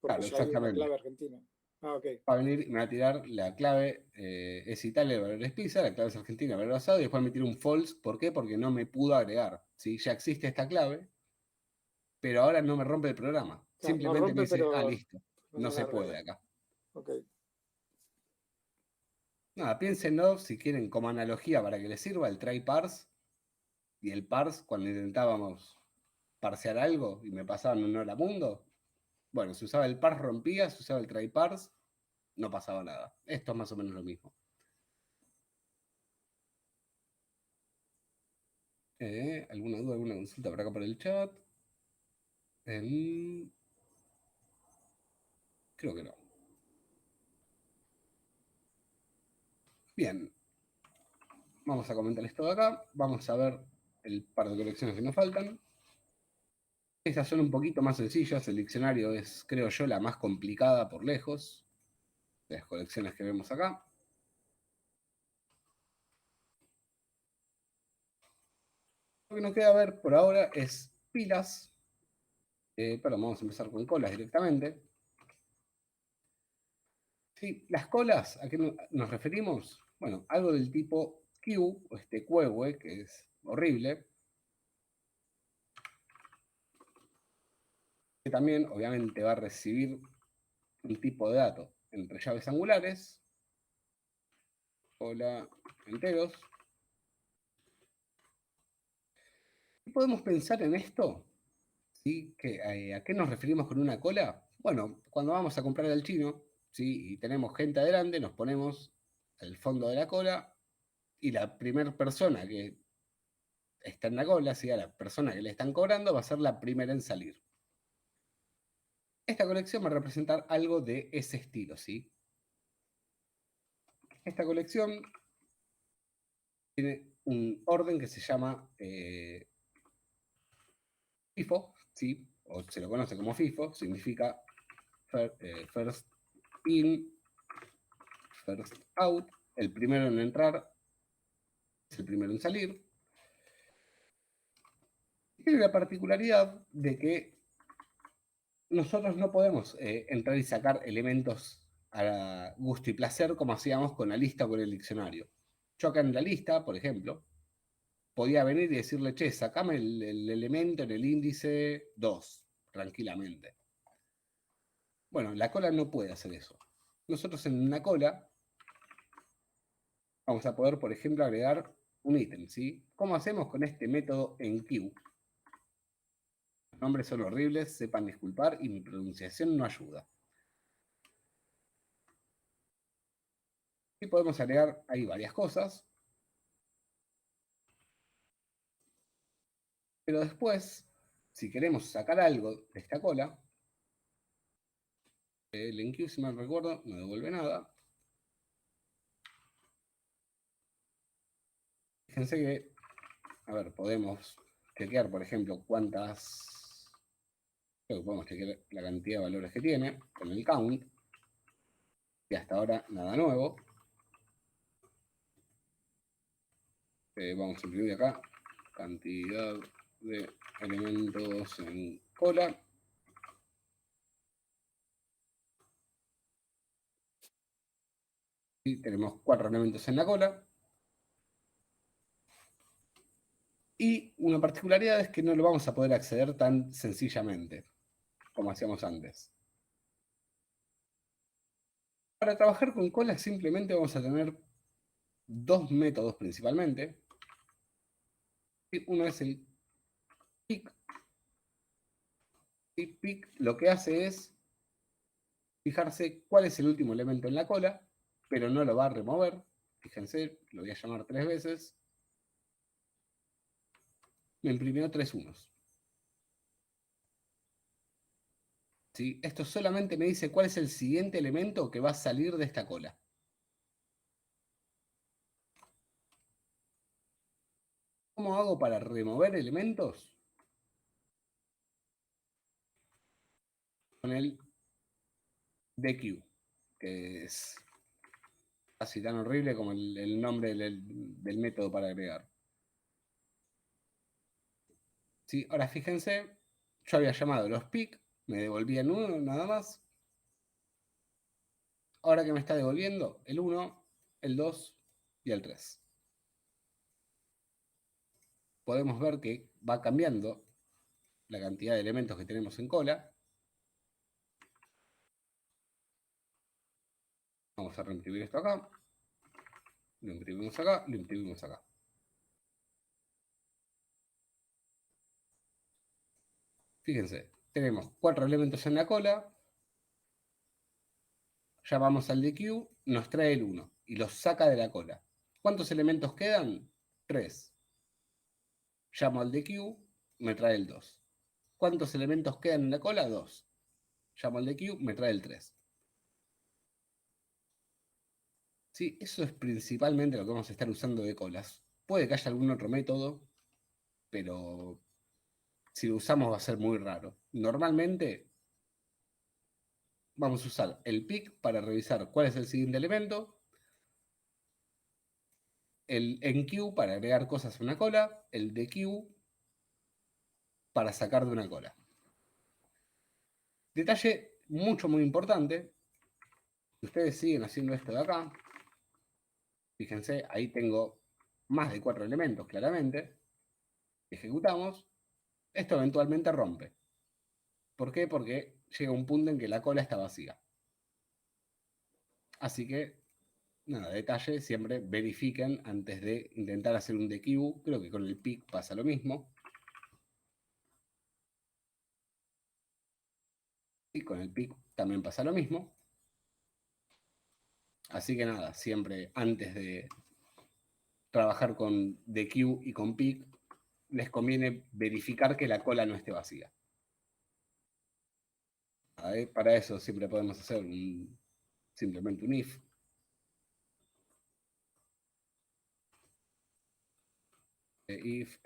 Porque claro, ya hay una exactamente. clave argentina. Ah, ok. Va a venir y me va a tirar la clave es Italia, el valor es Pisa, la clave es Argentina, el valor es asado, y después me tira un false. ¿Por qué? Porque no me pudo agregar. ¿Sí? Ya existe esta clave, pero ahora no me rompe el programa. Claro, no Simplemente me rompe, dice, pero listo, no no se la puede agrega. acá. Ok. Nada, piénsenlo si quieren como analogía para que les sirva el try parse y el parse cuando intentábamos parsear algo y me pasaban un hora mundo. Bueno, se usaba el parse, rompía, se usaba el try parse, no pasaba nada. Esto es más o menos lo mismo. ¿Alguna duda, alguna consulta por acá por el chat? Creo que no. Bien. Vamos a comentar esto de acá. Vamos a ver el par de colecciones que nos faltan. Estas son un poquito más sencillas. El diccionario es, creo yo, la más complicada por lejos de las colecciones que vemos acá. Lo que nos queda ver por ahora es pilas. Perdón, vamos a empezar con colas directamente. Sí, las colas, ¿a qué nos referimos? Bueno, algo del tipo Q, o este cuehue, que es horrible. Que también, obviamente, va a recibir un tipo de dato entre llaves angulares, cola enteros. ¿Y podemos pensar en esto? ¿Sí? ¿A qué nos referimos con una cola? Bueno, cuando vamos a comprar al chino, ¿sí? Y tenemos gente adelante, nos ponemos al fondo de la cola y la primera persona que está en la cola, ¿sí? A la persona que le están cobrando, va a ser la primera en salir. Esta colección va a representar algo de ese estilo, ¿sí? Esta colección tiene un orden que se llama FIFO, ¿sí? O se lo conoce como FIFO, significa first in, first out, el primero en entrar es el primero en salir. Tiene la particularidad de que nosotros no podemos entrar y sacar elementos a gusto y placer como hacíamos con la lista o con el diccionario. Yo acá en la lista, por ejemplo, podía venir y decirle, che, sacame el elemento en el índice 2, tranquilamente. Bueno, la cola no puede hacer eso. Nosotros en una cola vamos a poder, por ejemplo, agregar un ítem, ¿sí? ¿Cómo hacemos con este método en Q? Los nombres son horribles, sepan disculpar y mi pronunciación no ayuda. Y podemos agregar ahí varias cosas. Pero después, si queremos sacar algo de esta cola, el enqueue, si mal recuerdo, no devuelve nada. Fíjense que, a ver, podemos chequear, por ejemplo, cuántas... Creo que podemos chequear la cantidad de valores que tiene con el count. Y hasta ahora nada nuevo. Vamos a imprimir acá cantidad de elementos en cola. ¿Sí? Tenemos 4 elementos en la cola. Y una particularidad es que no lo vamos a poder acceder tan sencillamente como hacíamos antes. Para trabajar con colas simplemente vamos a tener 2 métodos principalmente. Uno es el pick. Y pick lo que hace es fijarse cuál es el último elemento en la cola, pero no lo va a remover. Fíjense, lo voy a llamar 3 veces. Me imprimió 3 unos. ¿Sí? Esto solamente me dice cuál es el siguiente elemento que va a salir de esta cola. ¿Cómo hago para remover elementos? Con el DQ, que es casi tan horrible como el nombre del método para agregar. ¿Sí? Ahora fíjense, yo había llamado los pick, me devolvían uno nada más. Ahora que me está devolviendo el 1, el 2 y el 3. Podemos ver que va cambiando la cantidad de elementos que tenemos en cola. Vamos a reimprimir esto acá. Lo imprimimos acá, lo imprimimos acá. Fíjense, tenemos 4 elementos en la cola. Llamamos al DQ, nos trae el 1 y los saca de la cola. ¿Cuántos elementos quedan? 3. Llamo al DQ, me trae el 2. ¿Cuántos elementos quedan en la cola? 2. Llamo al DQ, me trae el 3. Sí, eso es principalmente lo que vamos a estar usando de colas. Puede que haya algún otro método, pero si lo usamos va a ser muy raro. Normalmente vamos a usar el pick para revisar cuál es el siguiente elemento, el enqueue para agregar cosas a una cola, el dequeue para sacar de una cola. Detalle muy importante, si ustedes siguen haciendo esto de acá, fíjense, ahí tengo más de 4 elementos claramente, ejecutamos, esto eventualmente rompe. ¿Por qué? Porque llega un punto en que la cola está vacía. Así que, nada, detalle, siempre verifiquen antes de intentar hacer un dequeue. Creo que con el pick pasa lo mismo. Y con el pick también pasa lo mismo. Así que nada, siempre antes de trabajar con dequeue y con pick, les conviene verificar que la cola no esté vacía. Para eso siempre podemos hacer simplemente un if. If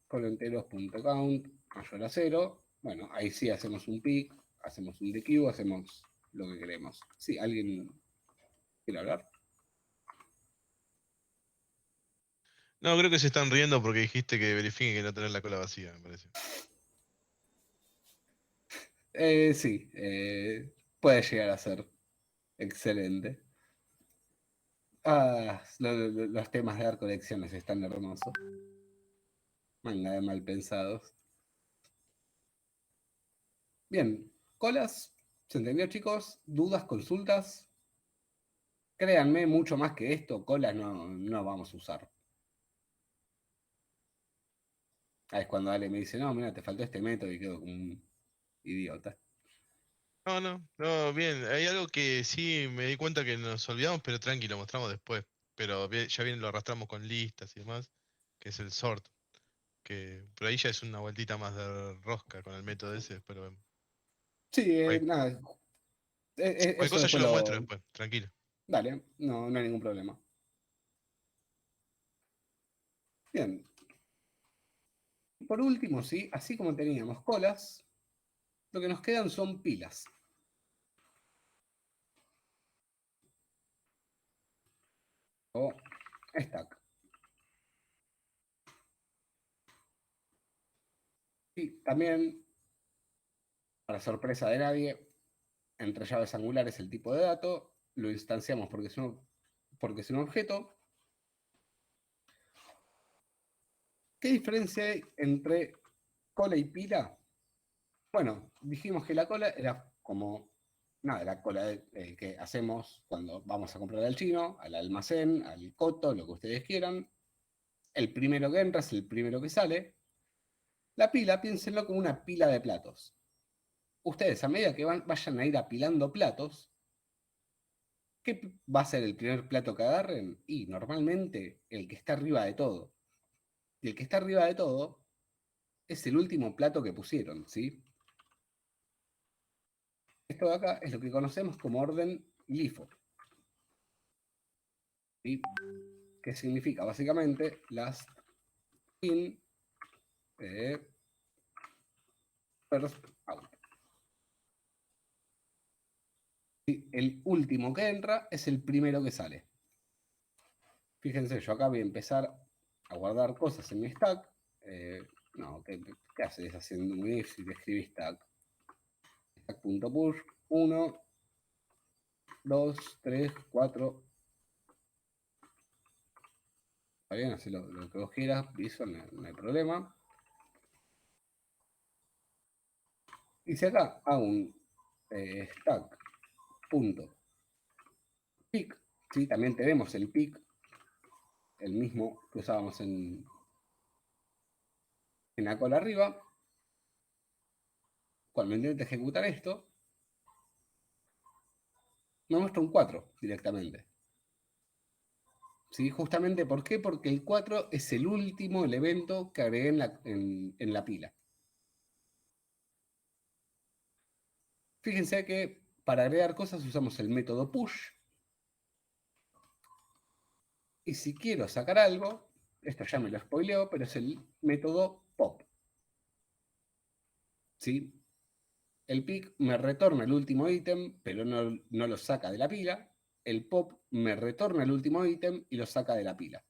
coloenteros.count mayor a 0. Bueno, ahí sí hacemos un pick, hacemos un dequeue, hacemos lo que queremos. Sí, ¿alguien quiere hablar? No, creo que se están riendo porque dijiste que verifiquen que no tenés la cola vacía, me parece. Sí, puede llegar a ser excelente. Los temas de dar colecciones están hermosos. Manga de mal pensados. Bien, colas, ¿se entendió, chicos? ¿Dudas, consultas? Créanme, mucho más que esto, colas no vamos a usar. Es cuando Ale me dice, no, mira, te faltó este método y quedo como un idiota. No, bien. Hay algo que sí me di cuenta que nos olvidamos, pero tranqui, lo mostramos después. Pero ya bien lo arrastramos con listas y demás, que es el sort. Que por ahí ya es una vueltita más de rosca con el método ese, después lo vemos. Sí, nada. Cualquier Eso cosa yo después lo muestro después, tranquilo. Dale, no hay ningún problema. Bien. Por último, sí, así como teníamos colas, lo que nos quedan son pilas. O stack. Y también, para sorpresa de nadie, entre llaves angulares el tipo de dato, lo instanciamos porque es un objeto. ¿Qué diferencia hay entre cola y pila? Bueno, dijimos que la cola era como, nada, la cola que hacemos cuando vamos a comprar al chino, al almacén, al coto, lo que ustedes quieran. El primero que entra es el primero que sale. La pila, piénsenlo como una pila de platos. Ustedes, a medida que vayan a ir apilando platos, ¿qué va a ser el primer plato que agarren? Y normalmente el que está arriba de todo. Y el que está arriba de todo es el último plato que pusieron, ¿sí? Esto de acá es lo que conocemos como orden LIFO. ¿Sí? Que significa básicamente last in first out. ¿Sí? El último que entra es el primero que sale. Fíjense, yo acá voy a empezar a guardar cosas en mi stack. No, ¿qué haces haciendo un if si te escribís stack? Stack.push 1, 2, 3, 4. Está bien, así lo que vos quieras, Visual, no hay problema. Y si acá hago un stack.pick, ¿sí? También tenemos el pick, el mismo que usábamos en la cola arriba. Cuando intente ejecutar esto, me muestra un 4 directamente. ¿Sí? Justamente, ¿por qué? Porque el 4 es el último elemento que agregué en la pila. Fíjense que para agregar cosas usamos el método push. Y si quiero sacar algo, esto ya me lo spoileo, pero es el método pop. ¿Sí? El pick me retorna el último ítem, pero no lo saca de la pila. El pop me retorna el último ítem y lo saca de la pila.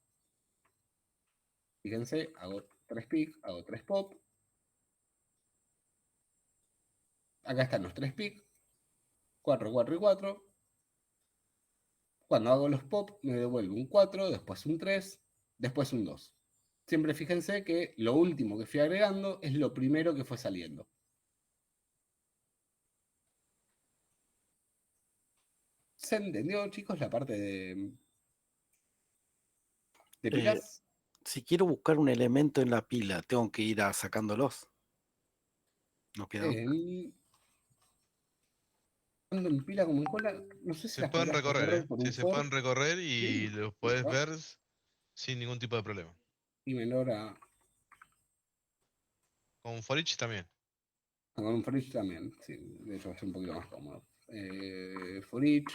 Fíjense, hago 3 pick, hago 3 pop. Acá están los 3 pick. 4, 4 y 4. Cuando hago los pop me devuelve un 4, después un 3, después un 2. Siempre fíjense que lo último que fui agregando es lo primero que fue saliendo. ¿Se entendió, chicos, la parte de pilas? Si quiero buscar un elemento en la pila, tengo que ir a sacándolos. ¿No queda otra? Tanto en pila como en cola, no sé si Se las pueden podrás recorrer, recorrer ¿eh? por Sí, un se for. pueden recorrer y Sí, los puedes ¿no? ver sin ningún tipo de problema. Y menor a Con for each también. con un for each también, sí, de hecho va a ser un poquito más cómodo. For each,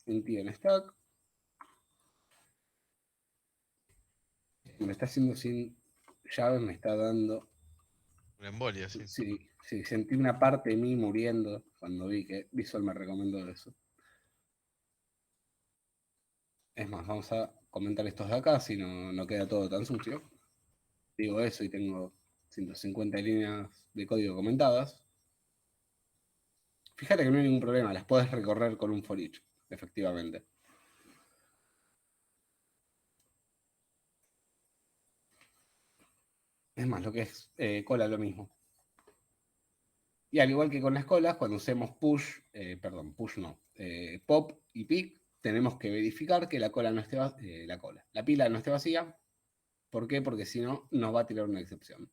en ti en stack. Me está haciendo sin llaves, me está dando. Una embolia, sí. Sí, sentí una parte de mí muriendo cuando vi que Visual me recomendó eso. Es más, vamos a comentar estos de acá, si no queda todo tan sucio. Digo eso y tengo 150 líneas de código comentadas. Fíjate que no hay ningún problema, las puedes recorrer con un for each, efectivamente. Es más, lo que es cola lo mismo. Y al igual que con las colas, cuando usemos pop y pick, tenemos que verificar que la cola no esté la pila no esté vacía. ¿Por qué? Porque si no, nos va a tirar una excepción.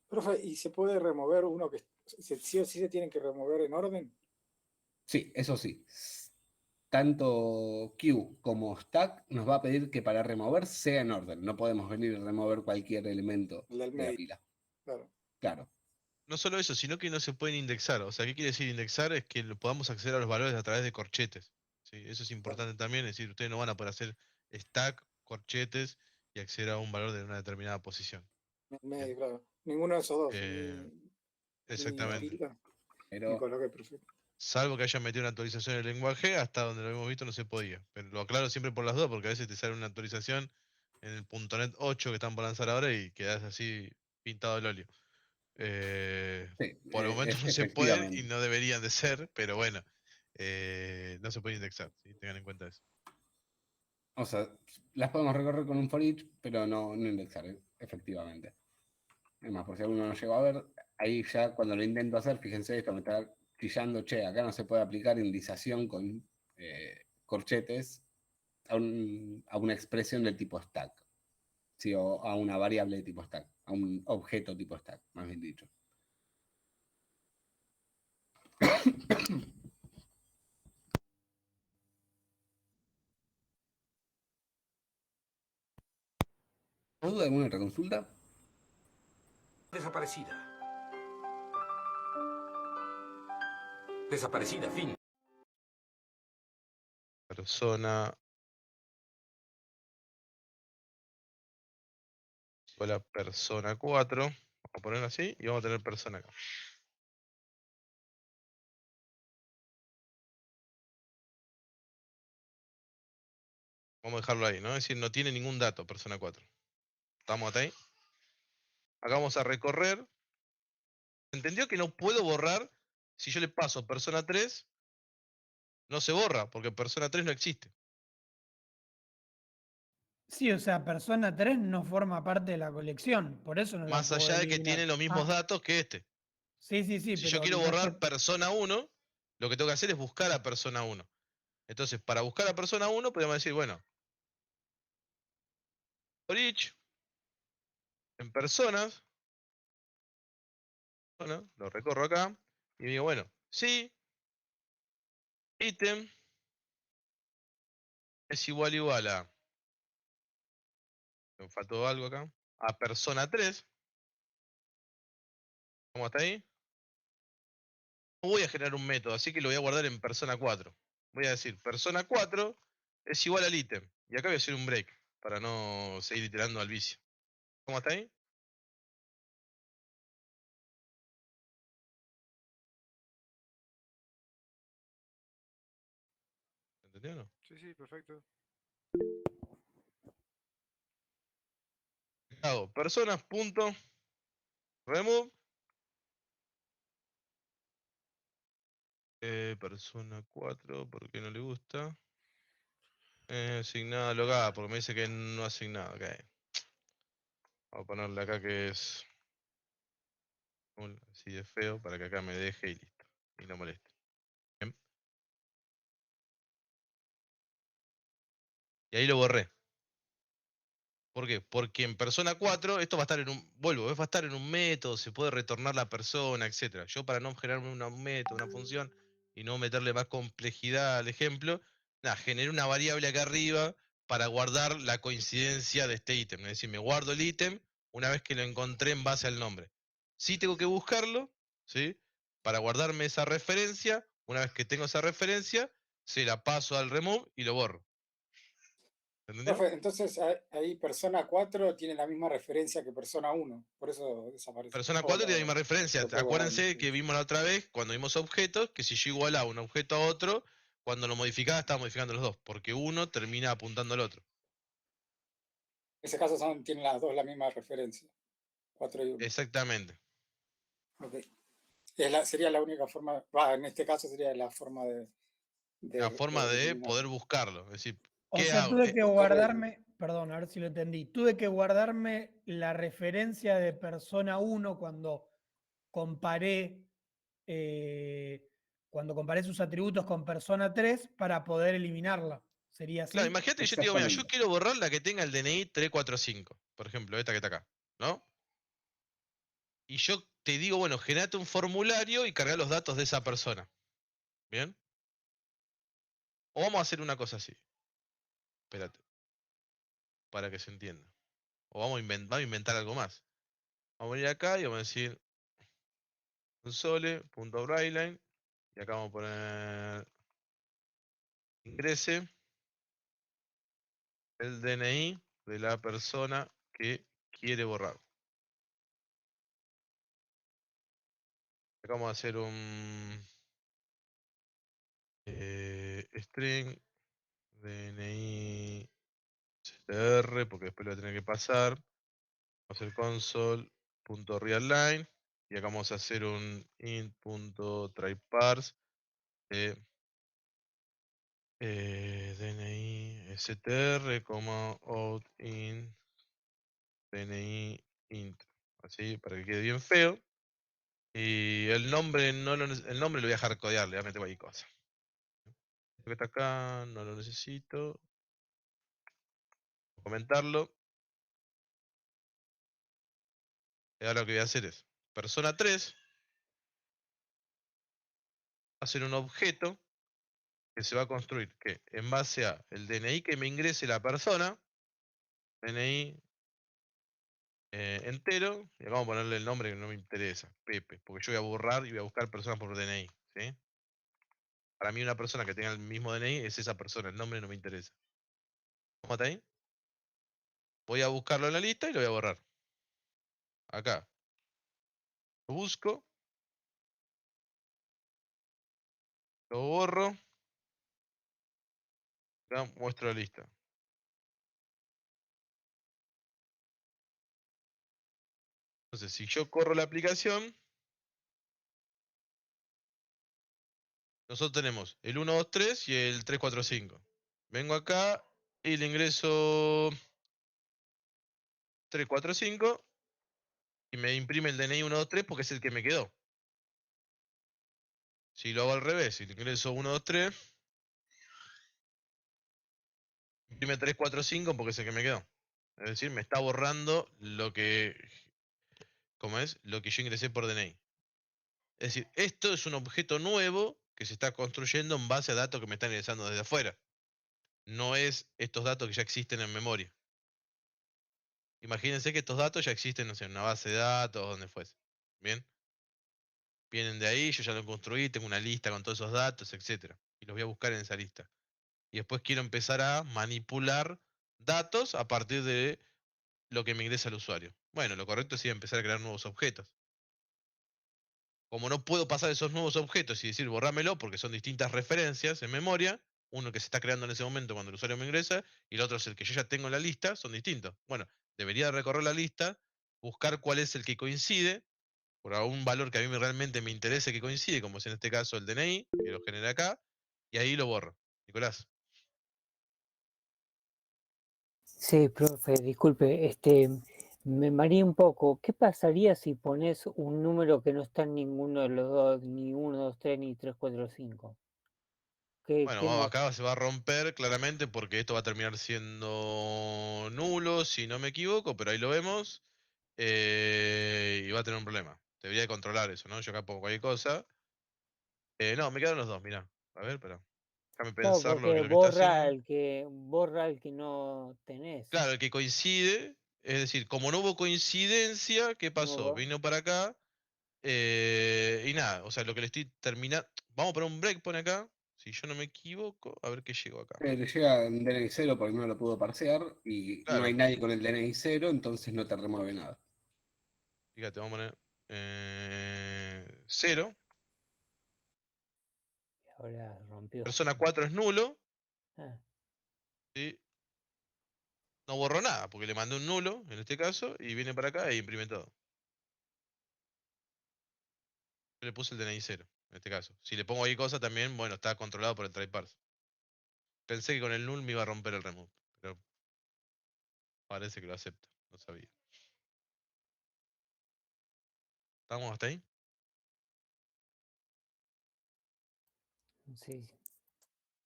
Profe, ¿y se puede remover uno que sí o sí se tienen que remover en orden? Sí, eso sí. Tanto queue como stack nos va a pedir que para remover sea en orden. No podemos venir a remover cualquier elemento El del de la medio. pila. Claro. Claro. No solo eso, sino que no se pueden indexar. O sea, ¿qué quiere decir indexar? Es que podamos acceder a los valores a través de corchetes. ¿Sí? Eso es importante también. Es decir, ustedes no van a poder hacer stack, corchetes y acceder a un valor de una determinada posición. En medio, claro. Ninguno de esos dos. Eh, Ni exactamente. pila, Pero ni coloque, perfecto. Salvo que hayan metido una actualización en el lenguaje, hasta donde lo hemos visto no se podía. Pero lo aclaro siempre por las dudas, porque a veces te sale una actualización en el .NET 8 que están por lanzar ahora y quedas así pintado el óleo. sí, Por el momento no se pueden y efectivamente. no deberían de ser, pero bueno, no se puede indexar, ¿sí? Tengan en cuenta eso. O sea, las podemos recorrer con un for each, pero no indexar, efectivamente. Es más, por si alguno no llegó a ver, ahí ya cuando lo intento hacer, fíjense, esto me está chillando, che, acá no se puede aplicar indización con corchetes a una expresión del tipo stack. Sí, o a una variable de tipo stack, a un objeto tipo stack, más bien dicho. ¿Duda alguna otra consulta? Desaparecida. Desaparecida, fin. Persona. La persona 4. Vamos a ponerlo así y vamos a tener persona acá. Vamos a dejarlo ahí, ¿no? Es decir, no tiene ningún dato persona 4. ¿Estamos hasta ahí? Acá vamos a recorrer. ¿Entendió que no puedo borrar? Si yo le paso persona 3, no se borra, porque persona 3 no existe. Sí, o sea, persona 3 no forma parte de la colección, por eso no la Más puedo allá de que eliminar. tiene los mismos Ah, datos que este. sí, sí, sí, Si yo pero quiero no es borrar que... persona 1, lo que tengo que hacer es buscar a persona 1. Entonces, para buscar a persona 1, podemos decir, bueno, for each, en personas, bueno, lo recorro acá, y digo, bueno, sí, ítem es igual a, me faltó algo acá, a persona 3. ¿Cómo está ahí? No voy a generar un método, así que lo voy a guardar en persona 4. Voy a decir, persona 4 es igual al ítem. Y acá voy a hacer un break, para no seguir iterando al vicio. ¿Cómo está ahí? ¿Entendió o no? Sí, sí, perfecto. Hago personas.remove persona 4, ¿por qué no le gusta? Asignada logada, porque me dice que no asignado. Okay. Vamos a ponerle acá que es así de feo para que acá me deje y listo. Y no moleste. Bien. Y ahí lo borré. ¿Por qué? Porque en persona 4 esto va a estar en un, va a estar en un método, se puede retornar la persona, etc. Yo para no generarme un método, una función y no meterle más complejidad al ejemplo, nada, generé una variable acá arriba para guardar la coincidencia de este ítem. Es decir, me guardo el ítem una vez que lo encontré en base al nombre. Sí tengo que buscarlo, ¿sí? Para guardarme esa referencia, una vez que tengo esa referencia, se la paso al remove y lo borro. ¿Entendió? Profe, entonces ahí persona 4 tiene la misma referencia que persona 1, por eso desaparece. Persona O 4 tiene la misma referencia. lo puedo borrar. Acuérdense que vimos la otra vez, cuando vimos objetos, que si yo igualaba un objeto a otro, cuando lo modificaba estaba modificando los dos, porque uno termina apuntando al otro. En ese caso tienen las dos la misma referencia, 4 y 1. Exactamente. Ok. Sería la única forma, en este caso sería la forma de La forma de eliminar. poder buscarlo. Es decir, O ¿qué sea, hago? tuve que guardarme, perdón, a ver si lo entendí, tuve que guardarme la referencia de persona 1 comparé, cuando comparé sus atributos con persona 3 para poder eliminarla. ¿Sería así? Claro, imagínate que yo te digo, mira, yo quiero borrar la que tenga el DNI 345, por ejemplo, esta que está acá, ¿no? Y yo te digo, bueno, generate un formulario y carga los datos de esa persona. ¿Bien? O vamos a hacer una cosa así. Espérate. Para que se entienda. O vamos a inventar algo más. Vamos a venir acá y vamos a decir console.writeline y acá vamos a poner ingrese el DNI de la persona que quiere borrar. Acá vamos a hacer un string DNI CTR porque después lo voy a tener que pasar. Vamos a hacer console.readline y acá vamos a hacer un int.tryparse DNI str, out in DNI int. Así, para que quede bien feo. Y el nombre el nombre lo voy a dejar codear, le voy a meter cualquier cosa. Esto que está acá, no lo necesito. Voy a comentarlo. Y ahora lo que voy a hacer es, persona 3, va a ser un objeto que se va a construir, que en base a el DNI que me ingrese la persona, DNI entero, y acá vamos a ponerle el nombre que no me interesa, Pepe, porque yo voy a borrar y voy a buscar personas por DNI, ¿sí? Para mí una persona que tenga el mismo DNI es esa persona, el nombre no me interesa. ¿Cómo está ahí? Voy a buscarlo en la lista y lo voy a borrar. Acá. Lo busco. Lo borro. Acá muestro la lista. Entonces, si yo corro la aplicación, nosotros tenemos el 1, 2, 3 y el 3, 4, 5. Vengo acá y le ingreso 3, 4, 5 y me imprime el DNI 1, 2, 3 porque es el que me quedó. Si lo hago al revés, si le ingreso 1, 2, 3, imprime 3, 4, 5 porque es el que me quedó. Es decir, me está borrando lo que, ¿cómo es? Lo que yo ingresé por DNI. Es decir, esto es un objeto nuevo que se está construyendo en base a datos que me están ingresando desde afuera. No es estos datos que ya existen en memoria. Imagínense que estos datos ya existen, no sé, en una base de datos, donde fuese. Bien. Vienen de ahí, yo ya lo construí, tengo una lista con todos esos datos, etcétera. Y los voy a buscar en esa lista. Y después quiero empezar a manipular datos a partir de lo que me ingresa el usuario. Bueno, lo correcto sería empezar a crear nuevos objetos. Como no puedo pasar esos nuevos objetos y decir borrámelo porque son distintas referencias en memoria, uno que se está creando en ese momento cuando el usuario me ingresa y el otro es el que yo ya tengo en la lista, son distintos. Bueno, debería recorrer la lista, buscar cuál es el que coincide, por algún valor que a mí realmente me interese que coincide, como es en este caso el DNI, que lo genera acá, y ahí lo borro. Nicolás. Sí, profe, disculpe, me mareé un poco. ¿Qué pasaría si pones un número que no está en ninguno de los dos, ni 1, 2, 3, ni 3, 4, 5? Bueno, No? acá se va a romper claramente porque esto va a terminar siendo nulo, si no me equivoco, pero ahí lo vemos. Y va a tener un problema. Debería de controlar eso, ¿no? Yo acá pongo cualquier cosa. No, me quedan los dos, mirá. A ver, espera. Déjame Claro, pensarlo qué porque es lo que está borra haciendo. el que no tenés. Claro, el que coincide, es decir, como no hubo coincidencia, ¿qué pasó? No, Vino para acá y nada, o sea, lo que le estoy terminando... Vamos a poner un break, pone acá. Si yo no me equivoco, a ver qué llegó acá. Le llega un DNI 0 porque no lo pudo parsear y no Claro, hay nadie con el DNI 0, entonces no te remueve nada. fíjate, vamos a poner 0. ahora rompió. Persona 4 es nulo. Ah, ¿Sí? No borró nada, porque le mandé un nulo, en este caso, y viene para acá e imprime todo. Yo le puse el DNI 0, en este caso. Si le pongo ahí cosa también, bueno, está controlado por el try parse. Pensé que con el null me iba a romper el remove, pero parece que lo acepta, no sabía. ¿Estamos hasta ahí? sí.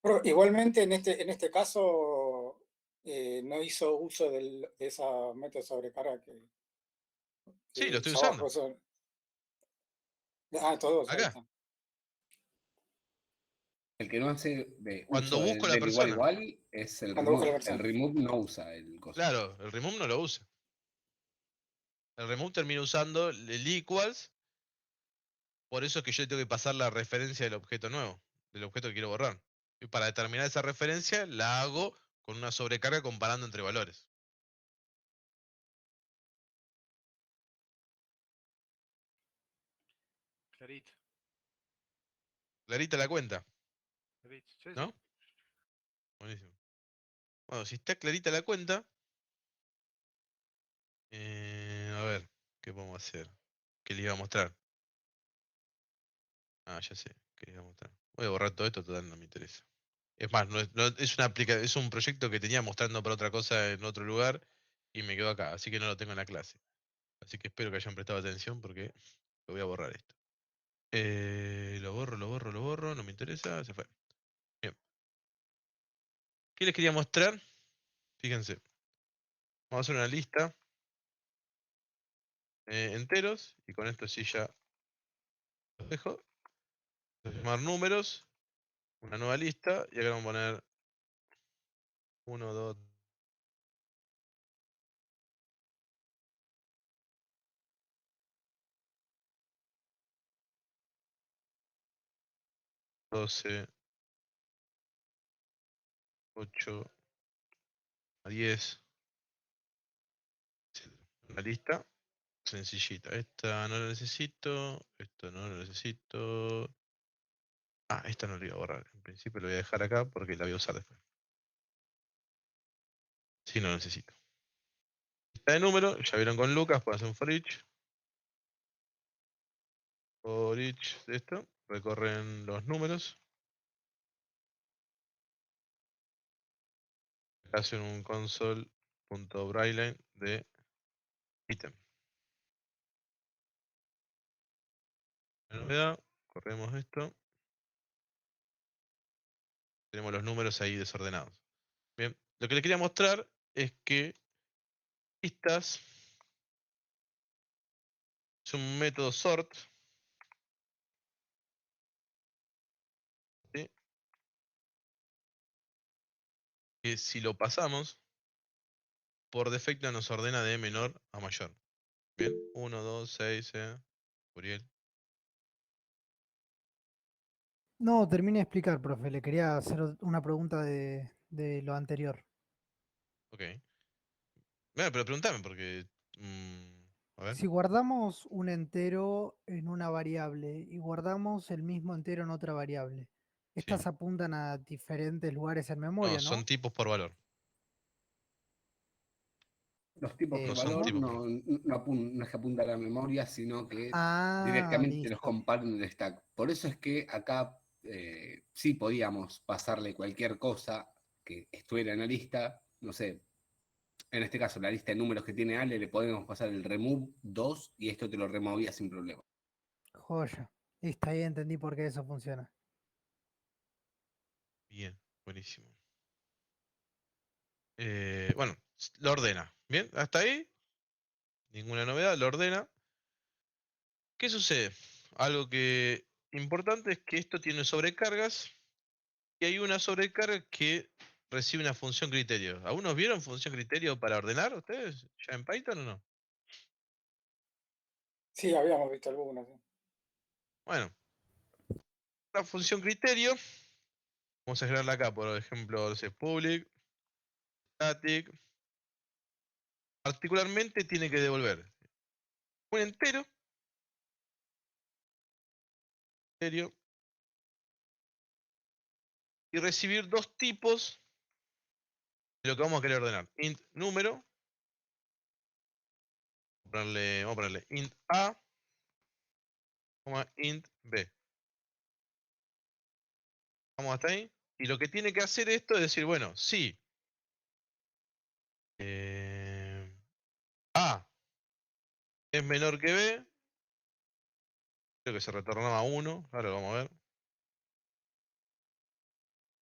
Pero igualmente en este caso no hizo uso de esa método de sobrecarga Sí, lo que estoy hizo abajo. usando. Todos, ahí Acá. está. El que no hace de Cuando uso busco la del igual persona. igual es el Cuando busca la remove. El persona. remove no usa el coso. Claro, el remove no lo usa. El remove termina usando el equals. Por eso es que yo le tengo que pasar la referencia del objeto nuevo, del objeto que quiero borrar. Y para determinar esa referencia la hago con una sobrecarga comparando entre valores. Clarito. Clarita la cuenta, Clarito. Sí, sí. ¿no? Buenísimo. Bueno, si está clarita la cuenta, a ver, ¿qué podemos hacer? ¿Qué le iba a mostrar? Ah, ya sé, ¿qué le iba a mostrar? Voy a borrar todo esto, total, no me interesa. Es más, es una es un proyecto que tenía mostrando para otra cosa en otro lugar y me quedó acá, así que no lo tengo en la clase. Así que espero que hayan prestado atención porque lo voy a borrar esto. Lo borro, no me interesa, se fue. Bien. ¿Qué les quería mostrar? Fíjense. Vamos a hacer una lista. Enteros. Y con esto sí ya los dejo. Vamos a llamar números. Una nueva lista. Y acá vamos a poner 1, 2, 12, 8, 10. Una lista sencillita. Esta no la necesito. Esto no lo necesito. Ah, esta no la voy a borrar. En principio lo voy a dejar acá porque la voy a usar después. Si no lo necesito. Lista de números. Ya vieron con Lucas. Puedo hacer un for each. For each de esto. Recorren los números. Hacen un console.writeline de ítem. La novedad. Corremos esto. Tenemos los números ahí desordenados. Bien. Lo que les quería mostrar es que listas es un método sort. ¿Sí? Que si lo pasamos, por defecto nos ordena de menor a mayor. Bien, 1, 2, 6, Uriel. No, termine de explicar, profe. Le quería hacer una pregunta de lo anterior. Ok. Bueno, pero pregúntame porque... a ver. Si guardamos un entero en una variable y guardamos el mismo entero en otra variable, estas apuntan a diferentes lugares en No, memoria, son ¿no? tipos por valor. Los tipos por No son valor tipos por valor. no es que apuntan a la memoria, sino que Ah, directamente los listo. comparten en el stack. Por eso es que acá sí podíamos pasarle cualquier cosa que estuviera en la lista. No sé, en este caso, la lista de números que tiene Ale, le podemos pasar el remove 2 y esto te lo removía sin problema. Joya. Listo, ahí entendí por qué eso funciona. Bien, buenísimo. Bueno, lo ordena. Bien, hasta ahí. Ninguna novedad, lo ordena. ¿Qué sucede? Algo que importante es que esto tiene sobrecargas y hay una sobrecarga que recibe una función criterio. ¿Algunos vieron función criterio para ordenar ustedes ya en Python o no? Sí, habíamos visto algunas. ¿Sí? Bueno, la función criterio, vamos a generarla acá, por ejemplo, public, static, particularmente tiene que devolver un entero, y recibir dos tipos de lo que vamos a querer ordenar. Int número, vamos a ponerle int A, int B. Vamos hasta ahí. Y lo que tiene que hacer esto es decir, bueno, sí. A es menor que B. Creo que se retornaba 1. Ahora lo vamos a ver.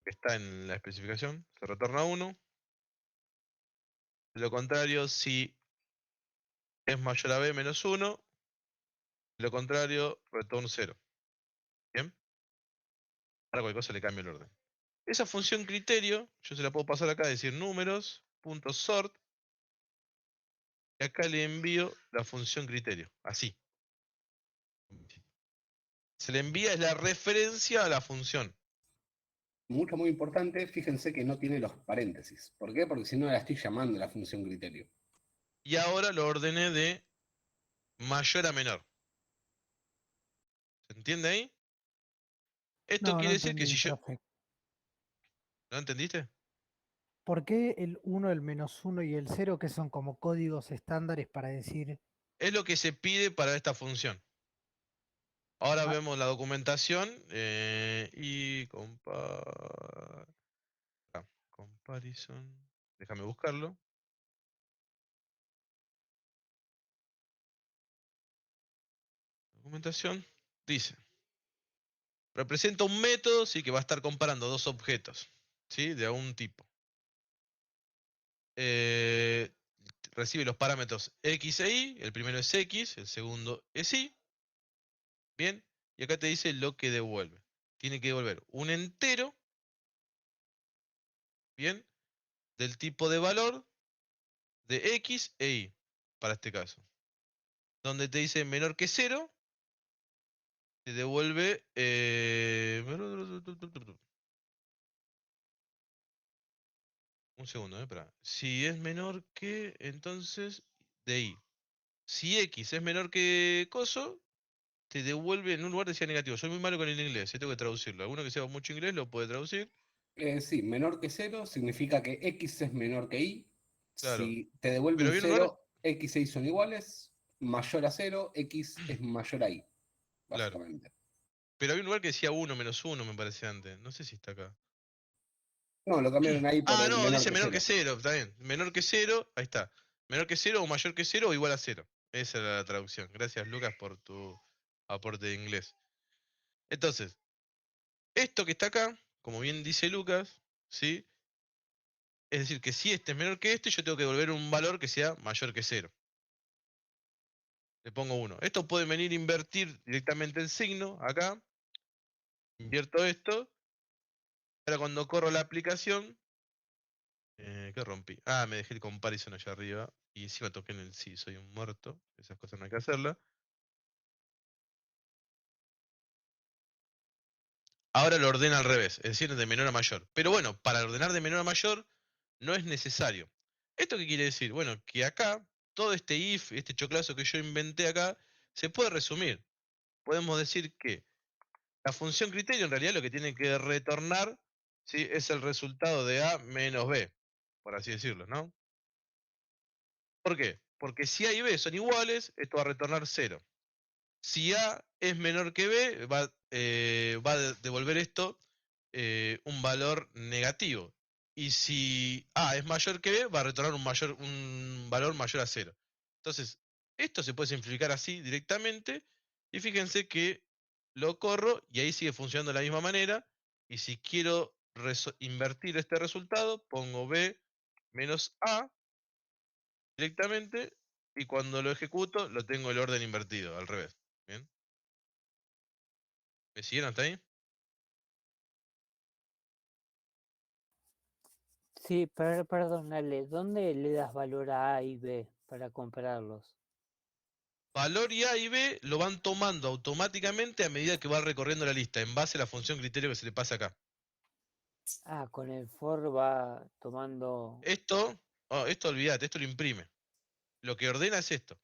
Está en la especificación. Se retorna 1. De lo contrario, si es mayor a B menos 1. De lo contrario, return 0. ¿Bien? Ahora cualquier cosa le cambio el orden. Esa función criterio, yo se la puedo pasar acá, decir números.sort. Y acá le envío la función criterio. Así. Se le envía es la referencia a la función. Mucho, muy importante, fíjense que no tiene los paréntesis. ¿Por qué? Porque si no la estoy llamando la función criterio. Y ahora lo ordené de mayor a menor. ¿Se entiende ahí? Esto No, no quiere decir que si entendí, yo... profe. ¿No entendiste? ¿Por qué el 1, el -1 y el 0, que son como códigos estándares para decir... Es lo que se pide para esta función. Ahora Ah, vemos la documentación y Comparison. Déjame buscarlo. Documentación. Dice. Representa un método, sí, que va a estar comparando dos objetos, ¿sí? De algún tipo. Recibe los parámetros X e Y. El primero es X, el segundo es Y. Bien. Y acá te dice lo que devuelve. Tiene que devolver un entero. Bien. Del tipo de valor de X e Y. Para este caso. Donde te dice menor que 0. Te devuelve. Un segundo, espera. Si es menor que, entonces, de Y. Si X es menor que coso, te devuelve en un lugar decía negativo. Soy muy malo con el inglés, tengo que traducirlo. Alguno que sepa mucho inglés lo puede traducir. Sí, menor que 0 significa que X es menor que Y. Claro. Si te devuelve Pero un había un lugar. 0, X e Y son iguales. Mayor a 0, X es mayor a Y, Claro. básicamente. Pero había un lugar que decía 1 menos 1, me parece antes. No sé si está acá. No, lo cambiaron ahí por Ah, el no, menor dice que menor que 0. 0. Está bien. Menor que 0, ahí está. Menor que 0 o mayor que 0 o igual a 0. Esa era la traducción. Gracias, Lucas, por tu aporte de inglés. Entonces, esto que está acá, como bien dice Lucas, ¿sí? Es decir, que si este es menor que este, yo tengo que devolver un valor que sea mayor que 0. Le pongo 1. Esto puede venir a invertir directamente el signo, acá. Invierto esto. Ahora cuando corro la aplicación, ¿qué rompí? Ah, me dejé el comparison allá arriba. Y encima toqué en el sí, soy un muerto. Esas cosas no hay que hacerlas. Ahora lo ordena al revés, es decir, de menor a mayor. Pero bueno, para ordenar de menor a mayor no es necesario. ¿Esto qué quiere decir? Bueno, que acá, todo este if, este choclazo que yo inventé acá, se puede resumir. Podemos decir que la función criterio en realidad lo que tiene que retornar, ¿sí? Es el resultado de A menos B, por así decirlo, ¿no? ¿Por qué? Porque si A y B son iguales, esto va a retornar 0. Si A es menor que B, va a devolver esto un valor negativo. Y si A es mayor que B, va a retornar un valor mayor a 0. Entonces, esto se puede simplificar así directamente. Y fíjense que lo corro y ahí sigue funcionando de la misma manera. Y si quiero invertir este resultado, pongo B menos A directamente. Y cuando lo ejecuto, lo tengo el orden invertido, al revés. ¿Bien? ¿Me siguieron hasta ahí? Sí, perdónale, ¿dónde le das valor a A y B para compararlos? Valor y A y B lo van tomando automáticamente a medida que va recorriendo la lista, en base a la función criterio que se le pasa acá. Ah, con el for va tomando... Esto olvídate, esto lo imprime. Lo que ordena es esto.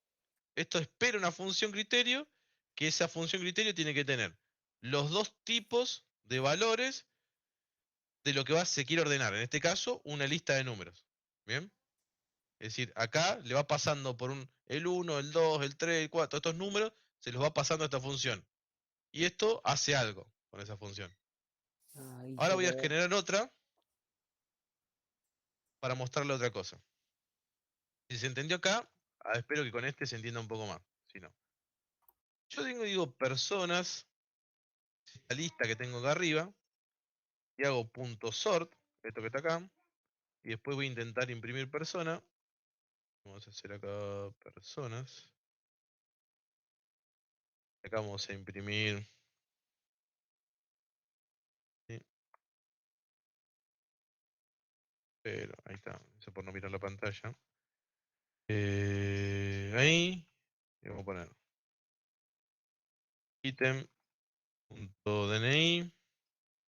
Esto espera una función criterio, que esa función criterio tiene que tener los dos tipos de valores de lo que se quiere ordenar. En este caso, una lista de números. ¿Bien? Es decir, acá le va pasando por el 1, el 2, el 3, el 4, estos números se los va pasando a esta función. Y esto hace algo con esa función. Ahí Ahora se voy a le... generar otra para mostrarle otra cosa. Si se entendió acá, espero que con este se entienda un poco más. Si no. Yo digo personas, esta lista que tengo acá arriba, y hago punto .sort, esto que está acá, y después voy a intentar imprimir persona. Vamos a hacer acá personas. Acá vamos a imprimir. ¿Sí? Pero ahí está, eso por no mirar la pantalla. Ahí, y vamos a poner item.dni,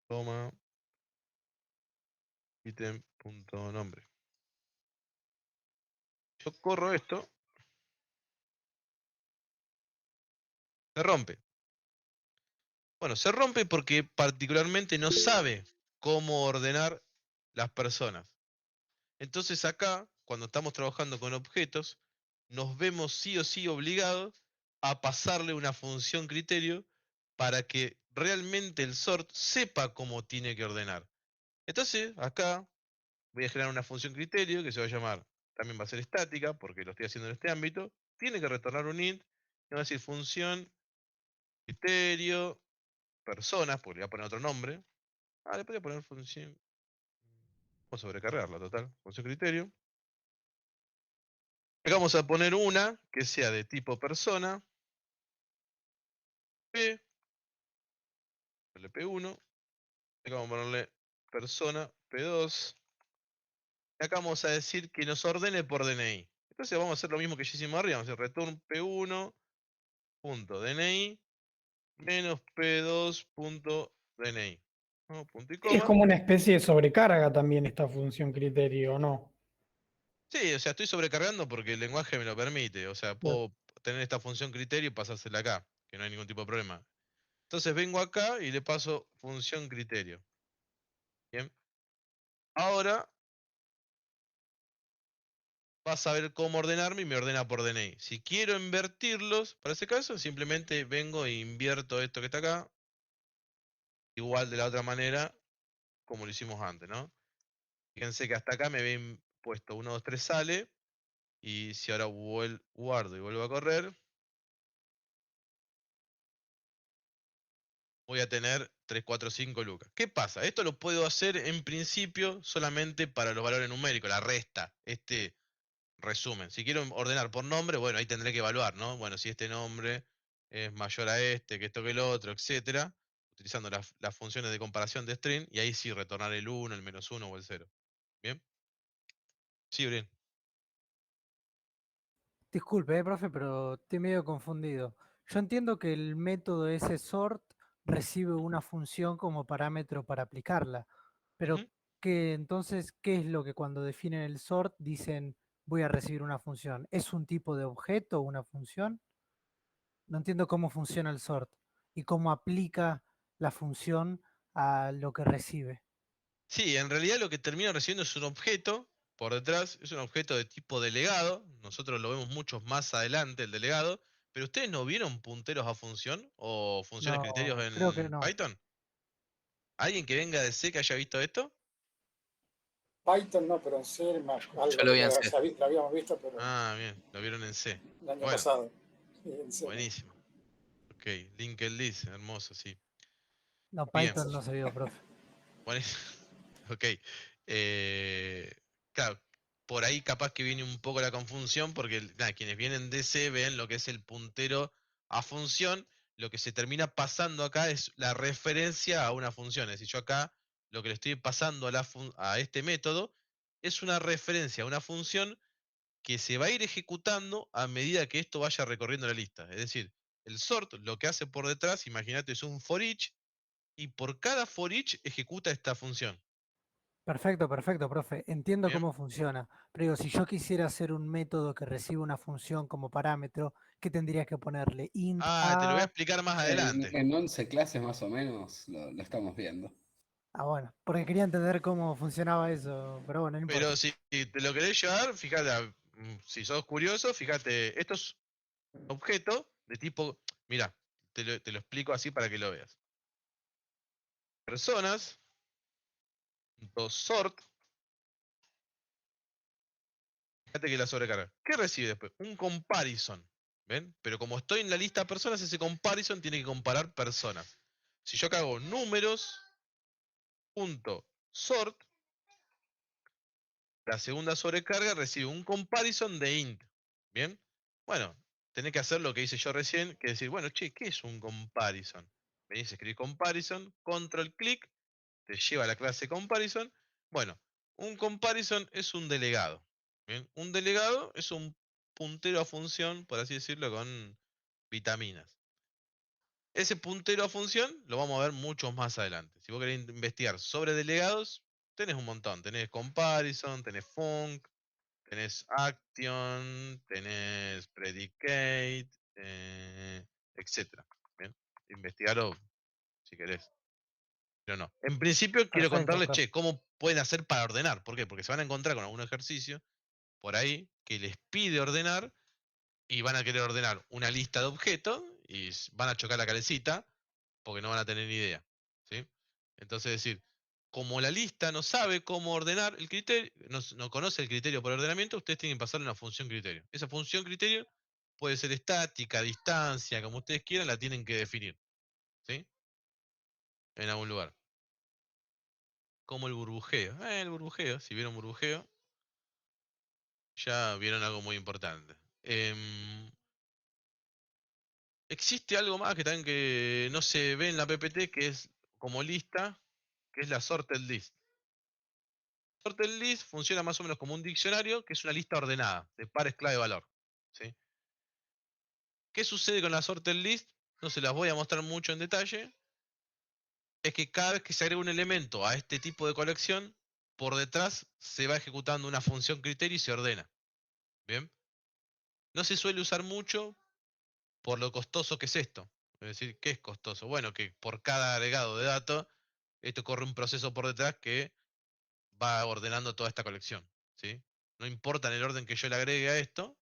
toma, item.nombre. Yo corro esto, se rompe. Bueno, se rompe porque particularmente no sabe cómo ordenar las personas. Entonces acá, cuando estamos trabajando con objetos, nos vemos sí o sí obligados a pasarle una función criterio para que realmente el sort sepa cómo tiene que ordenar. Entonces, acá voy a generar una función criterio que se va a llamar, también va a ser estática, porque lo estoy haciendo en este ámbito, tiene que retornar un int, y va a decir función criterio personas, porque le voy a poner otro nombre. Le podría poner función, vamos a sobrecargarla, total, función criterio. Acá vamos a poner una que sea de tipo persona, P, P1, acá vamos a ponerle persona P2, y acá vamos a decir que nos ordene por DNI. Entonces vamos a hacer lo mismo que ya hicimos arriba, vamos a hacer return P1 punto DNI menos P2 punto DNI. ¿No? Punto y Es coma. como una especie de sobrecarga también esta función criterio, ¿o no? Sí, o sea, estoy sobrecargando porque el lenguaje me lo permite. O sea, puedo tener esta función criterio y pasársela acá, que no hay ningún tipo de problema. Entonces vengo acá y le paso función criterio. Bien. Ahora va a saber cómo ordenarme y me ordena por DNI. Si quiero invertirlos, para ese caso, simplemente vengo e invierto esto que está acá, igual de la otra manera como lo hicimos antes, ¿no? Fíjense que hasta acá me habían puesto 1, 2, 3 sale, y si ahora guardo y vuelvo a correr, voy a tener 3, 4, 5 lucas. ¿Qué pasa? Esto lo puedo hacer en principio solamente para los valores numéricos, la resta, este resumen. Si quiero ordenar por nombre, bueno, ahí tendré que evaluar, ¿no? Bueno, si este nombre es mayor a este, que esto que el otro, etcétera, utilizando las funciones de comparación de string, y ahí sí retornar el 1, el -1 o el 0. ¿Bien? Sí, bien. Disculpe, profe, pero estoy medio confundido. Yo entiendo que el método ese sort recibe una función como parámetro para aplicarla, pero entonces, ¿qué es lo que cuando definen el sort dicen voy a recibir una función? ¿Es un tipo de objeto o una función? No entiendo cómo funciona el sort y cómo aplica la función a lo que recibe. Sí, en realidad lo que termina recibiendo es un objeto por detrás, es un objeto de tipo delegado. Nosotros lo vemos mucho más adelante, el delegado. Pero ¿ustedes no vieron punteros a función o funciones criterios No, creo que en no. Python? ¿Alguien que venga de C que haya visto esto? Python no, pero en C Yo algo lo vi en C. lo habíamos visto, pero Bien, lo vieron en C. el año Bueno, pasado. Sí, en C, ¿no? buenísimo. Ok, linked list, hermoso, sí. No, Bien. Python no se vio, profe. Buenísimo. Ok. Claro, por ahí capaz que viene un poco la confusión, porque nada, quienes vienen de C ven lo que es el puntero a función. Lo que se termina pasando acá es la referencia a una función. Es decir, yo acá lo que le estoy pasando a este método es una referencia a una función que se va a ir ejecutando a medida que esto vaya recorriendo la lista. Es decir, el sort lo que hace por detrás, imagínate, es un for each, y por cada for each ejecuta esta función. Perfecto, perfecto, profe. Entiendo ¿Bien? cómo funciona. Pero digo, si yo quisiera hacer un método que recibe una función como parámetro, ¿qué tendría que ponerle? Int Te lo voy a a... explicar más adelante. En 11 clases más o menos lo estamos viendo. Ah, bueno, porque quería entender cómo funcionaba eso, pero bueno, no importa. Pero si te lo querés llevar, fíjate, si sos curioso, fíjate, esto es objeto de tipo, mira, te lo explico así para que lo veas. Personas, sort, fíjate que la sobrecarga. ¿Qué recibe después? Un comparison, ¿ven? Pero como estoy en la lista de personas, ese comparison tiene que comparar personas. Si yo acá hago números, punto, sort, la segunda sobrecarga recibe un comparison de int. ¿Bien? Bueno, tenés que hacer lo que hice yo recién, que es decir, bueno, che, ¿qué es un comparison? Venís a escribir comparison, control click, te lleva a la clase comparison. Bueno, un comparison es un delegado. ¿Bien? Un delegado es un puntero a función, por así decirlo, con vitaminas. Ese puntero a función lo vamos a ver muchos más adelante. Si vos querés investigar sobre delegados, tenés un montón. Tenés comparison, tenés func, tenés action, tenés predicate, etc. Bien, investigalo si querés. Pero no. En principio quiero Perfecto, contarles, profe. che, cómo pueden hacer para ordenar. ¿Por qué? Porque se van a encontrar con algún ejercicio por ahí que les pide ordenar y van a querer ordenar una lista de objetos y van a chocar la cabecita porque no van a tener ni idea. ¿Sí? Entonces decir, como la lista no sabe cómo ordenar el criterio, no conoce el criterio por ordenamiento, ustedes tienen que pasarle una función criterio. Esa función criterio puede ser estática, distancia, como ustedes quieran, la tienen que definir. ¿Sí? En algún lugar. Como el burbujeo. El burbujeo, si vieron burbujeo, ya vieron algo muy importante. Existe algo más que también que no se ve en la PPT, que es como lista, que es la sorted list. Sorted list funciona más o menos como un diccionario, que es una lista ordenada, de pares clave valor. ¿Sí? ¿Qué sucede con la sorted list? No se las voy a mostrar mucho en detalle. Es que cada vez que se agrega un elemento a este tipo de colección, por detrás se va ejecutando una función criterio y se ordena. ¿Bien? No se suele usar mucho por lo costoso que es esto. Es decir, ¿qué es costoso? Bueno, que por cada agregado de datos, esto corre un proceso por detrás que va ordenando toda esta colección. ¿Sí? No importa en el orden que yo le agregue a esto,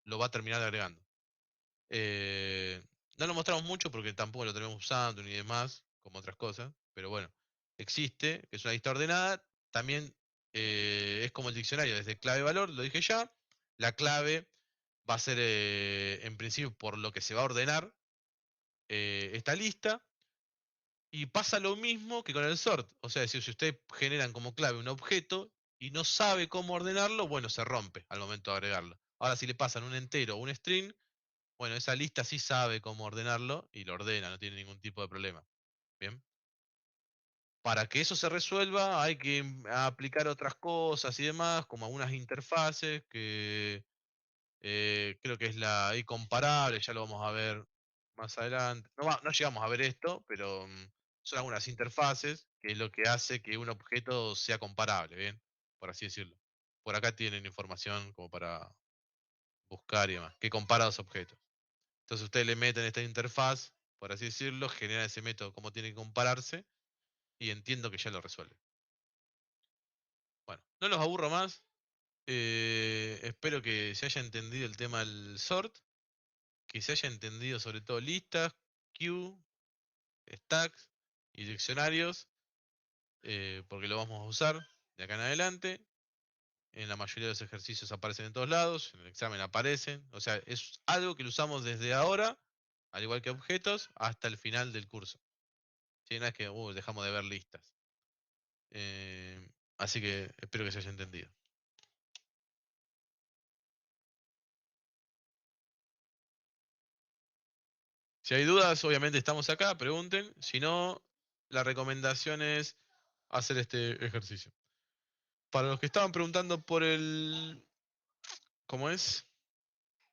lo va a terminar agregando. No lo mostramos mucho porque tampoco lo tenemos usando ni demás, como otras cosas, pero bueno, existe, que es una lista ordenada, también es como el diccionario, desde clave valor, lo dije ya, la clave va a ser en principio por lo que se va a ordenar esta lista, y pasa lo mismo que con el sort, o sea, si ustedes generan como clave un objeto y no sabe cómo ordenarlo, bueno, se rompe al momento de agregarlo. Ahora si le pasan un entero o un string, bueno, esa lista sí sabe cómo ordenarlo y lo ordena, no tiene ningún tipo de problema. Bien. Para que eso se resuelva hay que aplicar otras cosas y demás, como algunas interfaces que creo que es la comparable, ya lo vamos a ver más adelante. No llegamos a ver esto, pero son algunas interfaces que es lo que hace que un objeto sea comparable, ¿bien? Por así decirlo. Por acá tienen información como para buscar y demás, que compara dos objetos. Entonces ustedes le meten esta interfaz, por así decirlo, generan ese método, cómo tiene que compararse, y entiendo que ya lo resuelve. Bueno, no los aburro más. Espero que se haya entendido el tema del sort, que se haya entendido sobre todo listas, queue, stacks y diccionarios, porque lo vamos a usar de acá en adelante. En la mayoría de los ejercicios aparecen en todos lados, en el examen aparecen. O sea, es algo que lo usamos desde ahora, al igual que objetos, hasta el final del curso. ¿Sí? No es que dejamos de ver listas. Así que espero que se haya entendido. Si hay dudas, obviamente estamos acá, pregunten. Si no, la recomendación es hacer este ejercicio. Para los que estaban preguntando por el... ¿Cómo es?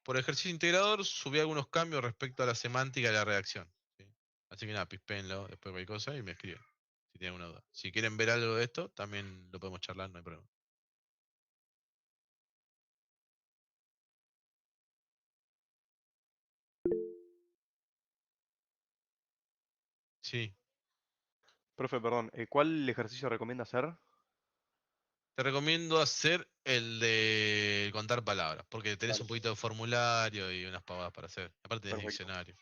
Por el ejercicio integrador, subí algunos cambios respecto a la semántica de la redacción. ¿Sí? Así que nada, pispéenlo después cualquier cosa y me escriben si tienen alguna duda. Si quieren ver algo de esto, también lo podemos charlar, no hay problema. Sí. Profe, perdón, ¿cuál ejercicio recomienda hacer? Te recomiendo hacer el de contar palabras, porque tenés un Dale, poquito de formulario y unas pavadas para hacer. Aparte tenés perfecto. diccionario.